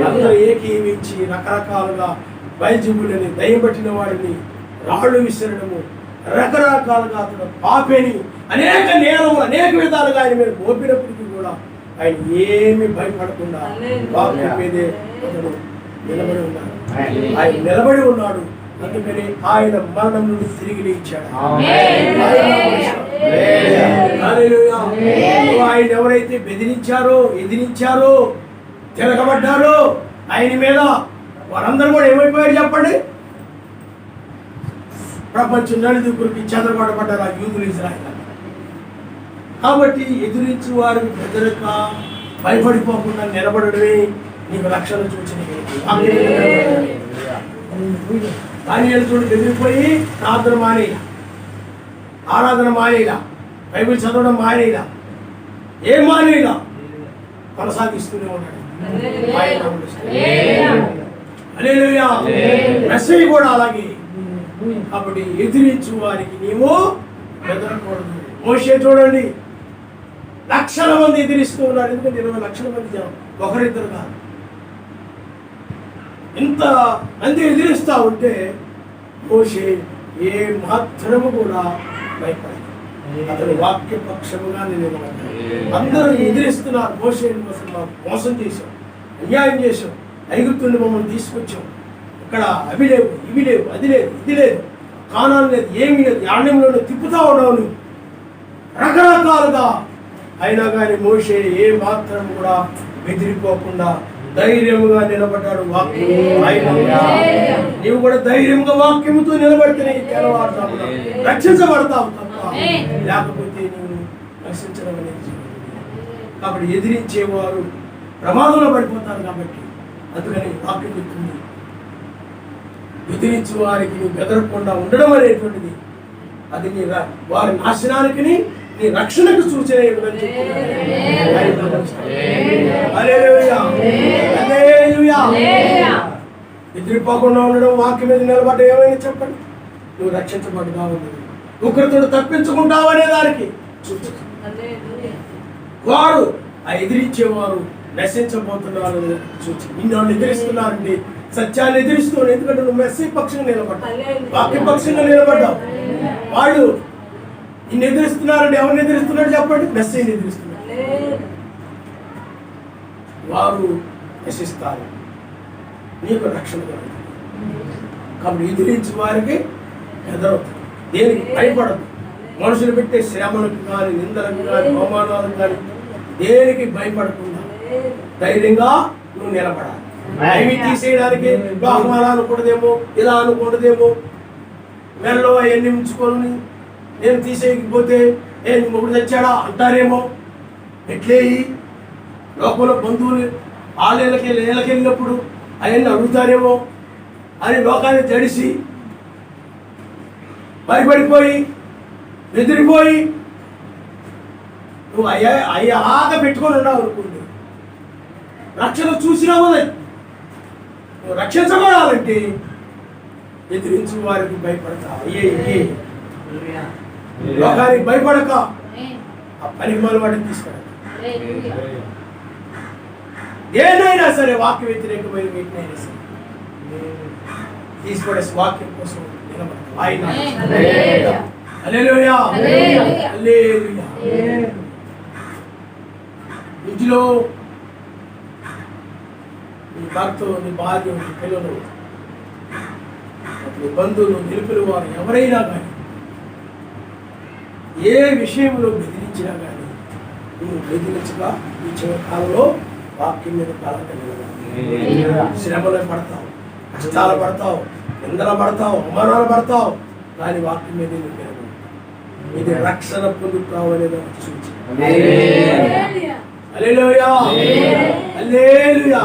అందరూ ఏకీవించి రకరకాలుగా బయజుబులని దయబట్టిన వాడిని రాళ్ళు విసరడము, రకరకాలుగా అతను పాపేని అనేక నేరము అనేక విధాలుగా ఆయన మీద మోపినప్పటికీ కూడా ఆయన ఏమి భయపడకుండా వాక్యం మీదే అతడు నిలబడి ఉన్నాడు. ఆయన నిలబడి ఉన్నాడు. అందుకని ఆయన మరణం నుండి తిరిగి లేచాడు. హల్లెలూయా. ఆయన ఎవరైతే బెదిరించారో, ఎదిరించారో, తిరగబడ్డారో ఆయన మీద, వారందరూ కూడా ఏమైపోయారు చెప్పండి? ప్రపంచం నలుదిక్కులకి చెదరగొట్టబడ్డారు ఆ యూదులు, ఇజ్రాయేలు. కాబట్టి ఎదిరించి వారు బెదరక భయపడిపోకుండా నిలబడడమే నీకు రక్షణ సూచన. దానియేలు చూడు, బెదిరిపోయి ప్రార్థన మానేలా, ఆరాధన మానేలా, బైబిల్ చదవడం మానేలా, ఏం మానేలా, కొనసాగిస్తూనే ఉన్నాడు. హల్లెలూయా. మెస్సయ్య కూడా అలాగే. కాబట్టి ఎదిరించు వారికి నీవు బెదరకూడదు. మోషే చూడండి, లక్షల మంది ఎదిరిస్తూ ఉన్నారు. ఎందుకంటే 20 లక్షల మంది జనం, ఒకరిద్దరు కాదు, ఇంత మంది ఎదిరిస్తూ ఉంటే మోషే ఏ మాత్రము కూడా భయపడదు. అతను వాక్య పక్షముగా నిలబడ్డాడు. అందరూ ఎదిరిస్తున్నారు. మోషేని మోసం చేశాం, అన్యాయం చేశాం, ఐగుప్తుని మమ్మల్ని తీసుకొచ్చాం, ఇక్కడ అవి లేవు, ఇవి లేవు, అది లేదు, ఇది లేదు, కానాలు లేదు, ఏమీ లేదు, యాణ్యంలోనే తిప్పుతా ఉన్నావు రకరకాలుగా. అయినా కానీ మోషే ఏ మాత్రం కూడా బెదిరిపోకుండా ధైర్యంగా నిలబడ్డాడు. వాక్యం నీవు కూడా ధైర్యంగా వాక్యముతో నిలబడితేనే తెల్లవారుతావు, రక్షించబడతావు తప్ప లేకపోతే నీవు రక్షించడం అనేది. కాబట్టి ఎదిరించేవారు ప్రమాదంలో పడిపోతారు. కాబట్టి అందుకని వాక్యం చెప్తుంది, ఎదిరించే వారికి నువ్వు బెదరకుండా ఉండడం అనేటువంటిది అది నీ వారి నాశనానికి నీ రక్షణకు సూచన ఇవ్వదని చెప్తున్నాడు. ఎదిరిపోకుండా ఉండడం, వాక్యం మీద నిలబడ్డ ఏమైనా చెప్పండి, నువ్వు రక్షించబడ్డా ఉండదు. ఒకరితో తప్పించుకుంటావు అనే దానికి సూచన. వారు ఆ ఎదిరించేవారు నశించబోతున్నారు సూచన. నిన్ను ఎదిరిస్తున్నారండి, సత్యాన్ని ఎదిరిస్తున్నాడు. ఎందుకంటే నువ్వు మెస్సీ పక్షంగా నిలబడ్డావు, వాక్య పక్షంగా నిలబడ్డావు. వాళ్ళు నిన్ను ఎదిరిస్తున్నారండి. ఎవరిని ఎదిరిస్తున్నాడు చెప్పండి? మెస్సీని ఎదిరిస్తున్నాడు. వారు నశిస్తారు, నీకు రక్షణ కలుగుతుంది. కాబట్టి ఎదిరించి వారికి ఎదరవుతుంది. దేనికి భయపడదు. మనుషులు పెట్టే శ్రమలకు కానీ, నిందలకు కానీ, అవమానాలకు కానీ దేనికి భయపడకుండా ధైర్యంగా నువ్వు నిలబడాలి. ఏమి తీసేయడానికి బహుమానం అనుకుంటదేమో, ఇలా అనుకుంటదేమో, మెల్లో అవన్నీ ఉంచుకొని నేను తీసేయకపోతే నేను మొగుడు తెచ్చాడా అంటారేమో, ఎట్లేయి లోకంలో బంధువులు వాళ్ళకి వెళ్ళినప్పుడు అవన్నీ అడుగుతారేమో అని లోకాన్ని జడిసి భయపడిపోయి బెదిరిపోయి నువ్వు అయ్యాగా పెట్టుకొని ఉన్నావు అనుకోండి, రక్షణ చూసినావు. నువ్వు రక్షించబడాలంటే ఎదిరించు వారికి భయపడతావు. లోకానికి భయపడక ఆ పనికి మన వాటిని తీసుకురా. ఏదైనా సరే వాక్య వ్యతిరేకమైన వీటినైనా సరే తీసుకునే వాక్యం కోసం నిలబడతావు. ఆయన హల్లెలూయా, హల్లెలూయా. ఇంటిలో నీ భర్త, నీ భార్య, నీ పిల్లలు, నీ బంధువులు, నిలుపులు వారు ఎవరైనా కానీ ఏ విషయంలో బెదిరించినా కానీ నువ్వు బెదిరించగా ఈ చివరి కాలంలో వాక్యం మీద కాలంగా శ్రమలో పడతావు, కష్టాలు పడతావు, నిందలు పడతావు, అవమానాలు పడతావు. కానీ వాక్యం మీద నువ్వు నిలబడు. ఇది రక్షణ పొందుతావు అనేది సూచన. హల్లెలూయా, హల్లెలూయా.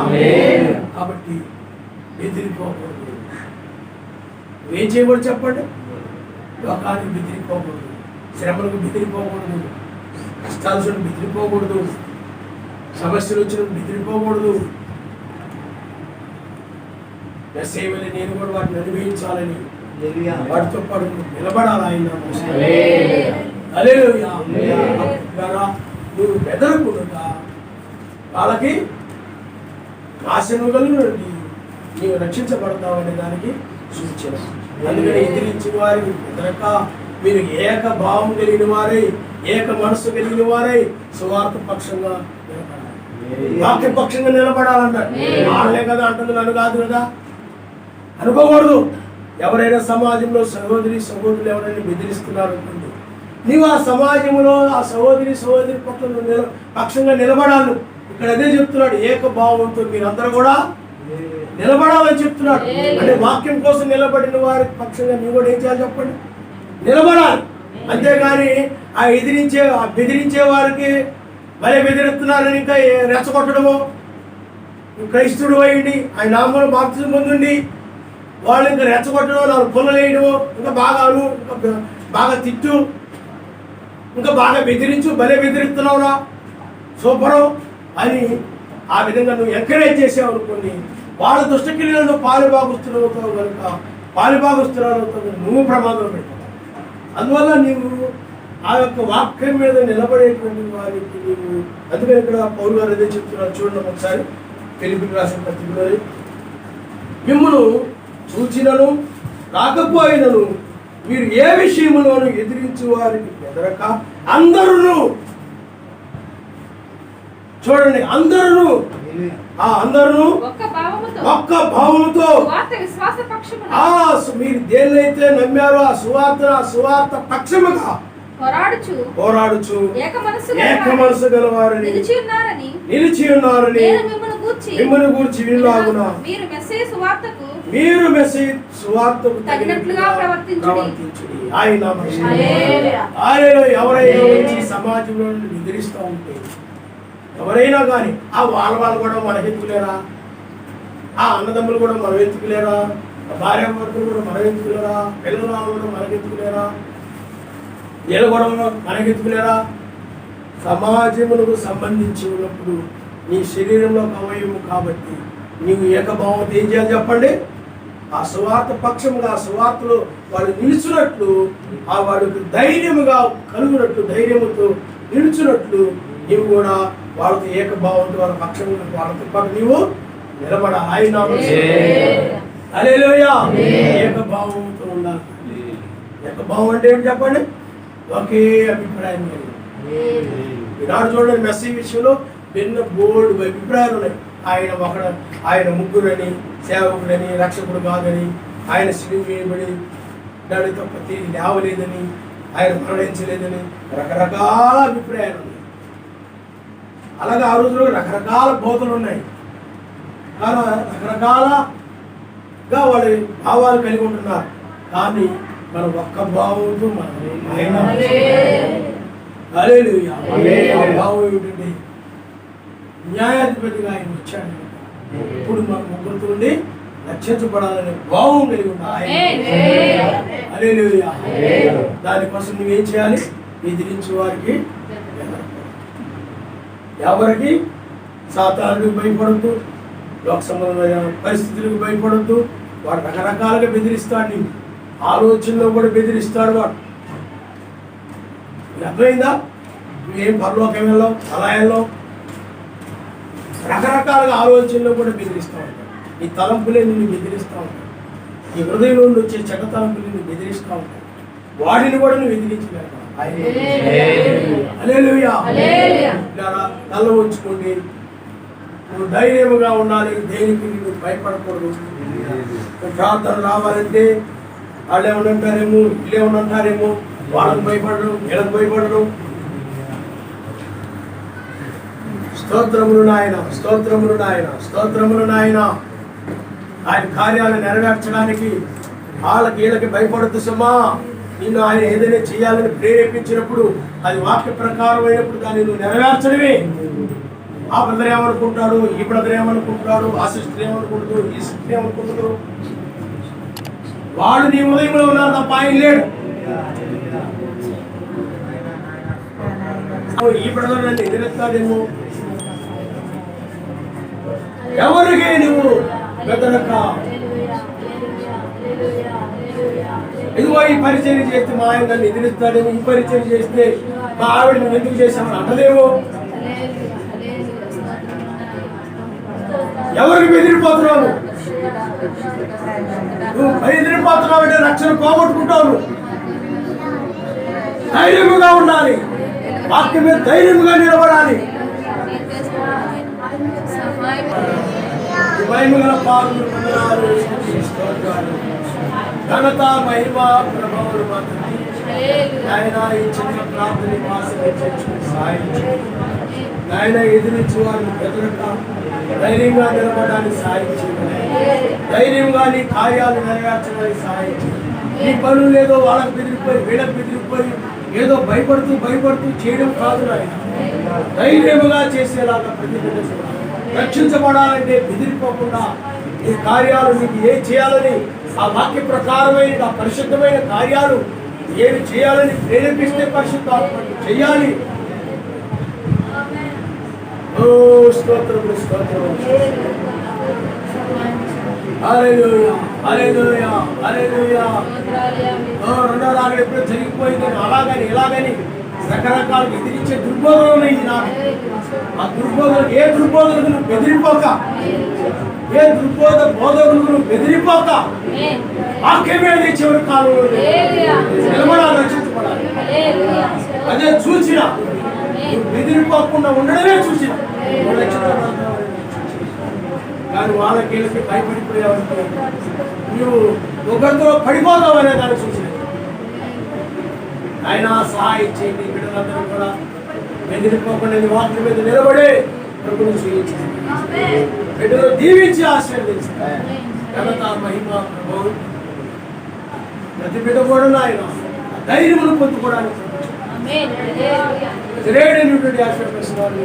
కాబట్టి బెదిరిపోకూడదు. నువ్వేం చేయకూడదు చెప్పండి? లోకానికి బెదిరిపోకూడదు, శ్రమలకు బెదిరిపోకూడదు, కష్టాలు వచ్చిన బెదిరిపోకూడదు, సమస్యలు వచ్చిన బెదిరిపోకూడదు. సేవలు నేను కూడా వాటిని అనుభవించాలని వాటితో పాటు నిలబడాలి. ఆయన హల్లెలూయా. నువ్వు బెదరకుండా వాళ్ళకి నాశనముల నుండి నీవు రక్షించబడతావు అనే దానికి సూచన. అందుకని ఎదిరించిన వారికి బెదరక మీరు ఏక భావం కలిగిన వారై, ఏక మనస్సు కలిగిన వారై సువార్త పక్షంగా నిలబడాలి. వాక్యపక్షంగా నిలబడాలన్నాడు. వాళ్ళే కదా అంటుంది, నన్ను కాదు కదా అనుకోకూడదు. ఎవరైనా సమాజంలో సహోదరులు ఎవరైనా బెదిరిస్తున్నారు అనుకోండి, నీవు ఆ సమాజంలో ఆ సహోదరి పక్షంగా నిలబడాలి. ఇక్కడ అదే చెప్తున్నాడు, ఏకభావంతో మీరందరూ కూడా నిలబడాలని చెప్తున్నాడు. అంటే వాక్యం కోసం నిలబడిన వారి పక్షంగా నీవు కూడా ఏం చేయాలి చెప్పండి, నిలబడాలి. అంతేగాని ఆ బెదిరించే వారికి భలే బెదిరిస్తున్నారని ఇంకా రెచ్చగొట్టడము, క్రైస్తవుడు అయ్యండి ఆయన నామంలో బాప్తిజం పొందండి వాళ్ళు ఇంకా రెచ్చగొట్టడం, నాలుగు పుల్లలు వేయడము, ఇంకా బాగా తిట్టు, ఇంకా బాగా బెదిరించు, భలే బెదిరిస్తున్నావురా సూపరు అని ఆ విధంగా నువ్వు ఎంకరేజ్ చేసావు అనుకోండి, వాళ్ళ దుష్టక్రియలను పాలుభాగస్తులవుతావు కనుక పాలుభాగస్తురాలవుతావు, నువ్వు ప్రమాదంలో పెడతావు. అందువల్ల నీవు ఆ యొక్క వాక్యం మీద నిలబడేటువంటి వారికి నీవు, అందుకని ఇక్కడ పౌలు గారు అదే చెప్తున్నారు. చూడండి ఒకసారి ఫిలిప్పీయులకు రాసిన పత్రికలో, మిమ్మును చూచినను రాకపోయినను మీరు ఏ విషయములోను ఎదిరించు వారికి బెదరక అందరూ, చూడండి అందరూ ఒక్క భావముతో మీరు దేన్నైతే నమ్మారో ఆ సువార్త పక్షముగా పోరాడుచు ఏక మనసు గలవారని నిలిచి ఉన్నారని మిమ్మల్ని గూర్చి వీళ్ళాగున మీరు మెస్సీ సువార్తకు తగినట్లుగా ప్రవర్తించుడి. ఆయన ఎవరైనా వచ్చి సమాజంలో నిద్రిస్తూ ఉంటే, ఎవరైనా కానీ ఆ వాళ్ళు కూడా మనకెత్తుకులేరా, ఆ అన్నదమ్ములు కూడా మనం ఎత్తుకులేరా, భార్య భర్తలు కూడా మనం ఎత్తుకులేరా, పిల్లలు కూడా మనకెత్తుకులేరా, వీళ్ళు కూడా మనకెత్తుకులేరా. సమాజములకు సంబంధించి ఉన్నప్పుడు నీ శరీరంలో అవయవము కాబట్టి నీవు ఏకభావంతో ఏం చేయాలి చెప్పండి, ఆ సువార్త పక్షముగా ఆ సువార్తలో వాళ్ళు నిలుచున్నట్లు, ఆ వాడికి ధైర్యముగా కలుగునట్లు, ధైర్యముతో నిలుచున్నట్లు నీవు కూడా వాళ్ళతో ఏకభావంతో వాళ్ళ పక్షముగా వాళ్ళతో పాటు నీవు నిలబడాలి. ఆయన హల్లెలూయా. ఏకభావంతో ఉండాలి. ఏకభావం అంటే ఏంటి చెప్పండి, ఒకే అభిప్రాయం. ఈనాడు చూడండి మెస్సీ విషయంలో భిన్న బోల్డ్ అభిప్రాయాలు ఉన్నాయి. ఆయన ముగ్గురని, సేవకుడని, రక్షకుడు కాదని, ఆయన సిలువ వేయబడి దాని తప్ప తిరిగి లేవలేదని, ఆయన మరణించలేదని రకరకాల అభిప్రాయాలు ఉన్నాయి. అలాగే ఆ రోజుల్లో రకరకాల బోధలు ఉన్నాయి, కానీ రకరకాలగా వాళ్ళ భావాలు కలిగి ఉంటున్నారు. కానీ మనం ఒక్క భావంతో ఆయన హల్లెలూయా. భావం ఏమిటండి, న్యాయాధిపతిగా ఆయన వచ్చాడు. ఇప్పుడు మన ముగ్గురితో ఉండి రక్షించబడాలనే భావం కలిగి ఉండాలి. హల్లెలూయా. దానికోసం నువ్వేం చేయాలి, ఎదిరించే వారికి ఎవరికి సాతానుడికి భయపడద్దు, లోక సంబంధమైన పరిస్థితులకు భయపడద్దు. వాడు రకరకాలుగా బెదిరిస్తాడు, నీ ఆలోచనలో కూడా బెదిరిస్తాడు వాడు. అర్థమైందా, నువ్వేం పరలోకం వెళ్ళావు, అలా వెళ్ళావు, రకరకాలుగా ఆలోచనలో కూడా బెదిరిస్తూ ఉంటాడు. నీ తలంపులే నిన్ను బెదిరిస్తూ ఉంటాడు, నీ హృదయంలో నుండి వచ్చే చెడ్డ తలంపులు నిన్ను బెదిరిస్తూ ఉంటాడు. వాడిని కూడా నువ్వు ఎదిరించలేక హల్లెలూయా. తల ఉంచుకోండి, నువ్వు ధైర్యముగా ఉండాలి, దేనికి నువ్వు భయపడకూడదు. ప్రార్థన రావాలంటే వాళ్ళు ఏమనంటారేమో, వీళ్ళు ఏమనంటారేమో, వాళ్ళకు భయపడడం, వీళ్ళకు భయపడడం. స్తోత్రములు నాయన, స్తోత్రములు నాయన, స్తోత్రములు నాయన. ఆయన కార్యాలు నెరవేర్చడానికి వీళ్ళకి భయపడద్దు సుమా. నిన్ను ఆయన ఏదైనా చేయాలని ప్రేరేపించినప్పుడు అది వాక్య ప్రకారం అయినప్పుడు దాన్ని నువ్వు నెరవేర్చడమే. ఆ బ్రదర్ ఏమనుకుంటాడు, ఈ బ్రదర్ ఏమనుకుంటాడు, ఆ సిస్టర్ ఏమనుకుంటాడు, ఈ సిస్టర్ ఏమనుకుంటారు, వాడు నీ ఉదయంలో ఉన్నారు తప్ప ఆయన లేడు. ఈ బ్రదర్ నన్ను ఎదిరిస్తాడేమో, ఎవరికి నువ్వు బెదరక. ఇదిగో ఈ పరిచయం చేస్తే మా ఆయన నన్ను ఎదిరిస్తాడేమో, ఈ పరిచయం చేస్తే మా ఆవిడ నువ్వు ఎందుకు చేశామని అంటలేమో. ఎవరికి బెదిరిపోతున్నావు, నువ్వు బెదిరిపోతున్నావు అంటే రక్షణ పోగొట్టుకుంటావు. ధైర్యముగా ఉండాలి, వాక్యం మీద ధైర్యముగా నిలబడాలి. మహిమగల పాత్రలు వందనాలు, స్తుతులు, స్తోత్రాలు. ఘనత మహిమ ప్రభావాలు మాత్రమే ఆయన ఈ చిన్న ప్రార్థన ఆశీర్వదించుకుని సహాయం చేయండి. ఆయన ఎదిరించి వారిని బెదరక ధైర్యంగా నిలబడడానికి సహాయం చేయండి. ధైర్యంగా నీ కార్యాలు నెరవేర్చడానికి సహాయం చేయండి. నీ పనులు ఏదో వాళ్ళకి బెదిరిపోయి వీళ్ళకి బెదిరిపోయి ఏదో భయపడుతూ చేయడం కాదు నాయన. ధైర్యముగా చేసేలాగా ప్రతి బిడ్డ రక్షించబడాలంటే బెదిరిపోకుండా ఈ కార్యాలు నీకు ఏ చేయాలని ఆ వాక్య ప్రకారమైన ఆ పరిశుద్ధమైన కార్యాలు ఏమి చేయాలని ప్రేరేపిస్తే పరిశుద్ధాత్మను చేయాలి. ఓ స్తోత్రములు, స్తోత్రములు. హల్లెలూయా, హల్లెలూయా, హల్లెలూయా. రెండో రాగడ ఎప్పుడో జరిగిపోయింది అలాగని ఇలాగని రకరకాలు ఎదిరించే దుర్బోధనలు ఉన్నాయి నాకు. ఆ దుర్బోధనలు ఏ దుర్బోధనకు నువ్వు బెదిరిపోక, ఏ బోధకులకు నువ్వు బెదిరిపోక వాక్యమే నీ చివరి కాలంలో నిలబడాలి, రక్షించబడాలి. అదే చూసిన నువ్వు బెదిరిపోకుండా ఉండడమే చూసిన కానీ వాళ్ళకి వీళ్ళకి భయపడిపోయావంటే నువ్వు ఒకరితో పడిపోతావు అనే దాన్ని చూసిన ఆయన సహాయం చేయండి. బిడ్డలందరూ కూడా బెదిరిపోకుండా నీ వాక్యం మీద నిలబడే ప్రభుని స్వీకరించండి. బిడ్డలు దీవించి ఆశీర్వదించండి. ఘనత మహిమ ప్రభావం ప్రతి బిడ్డ కూడా ఆయన ధైర్యమును పొందుకోవడానికి శ్రేణి ఆశీర్వదిస్తున్నారు.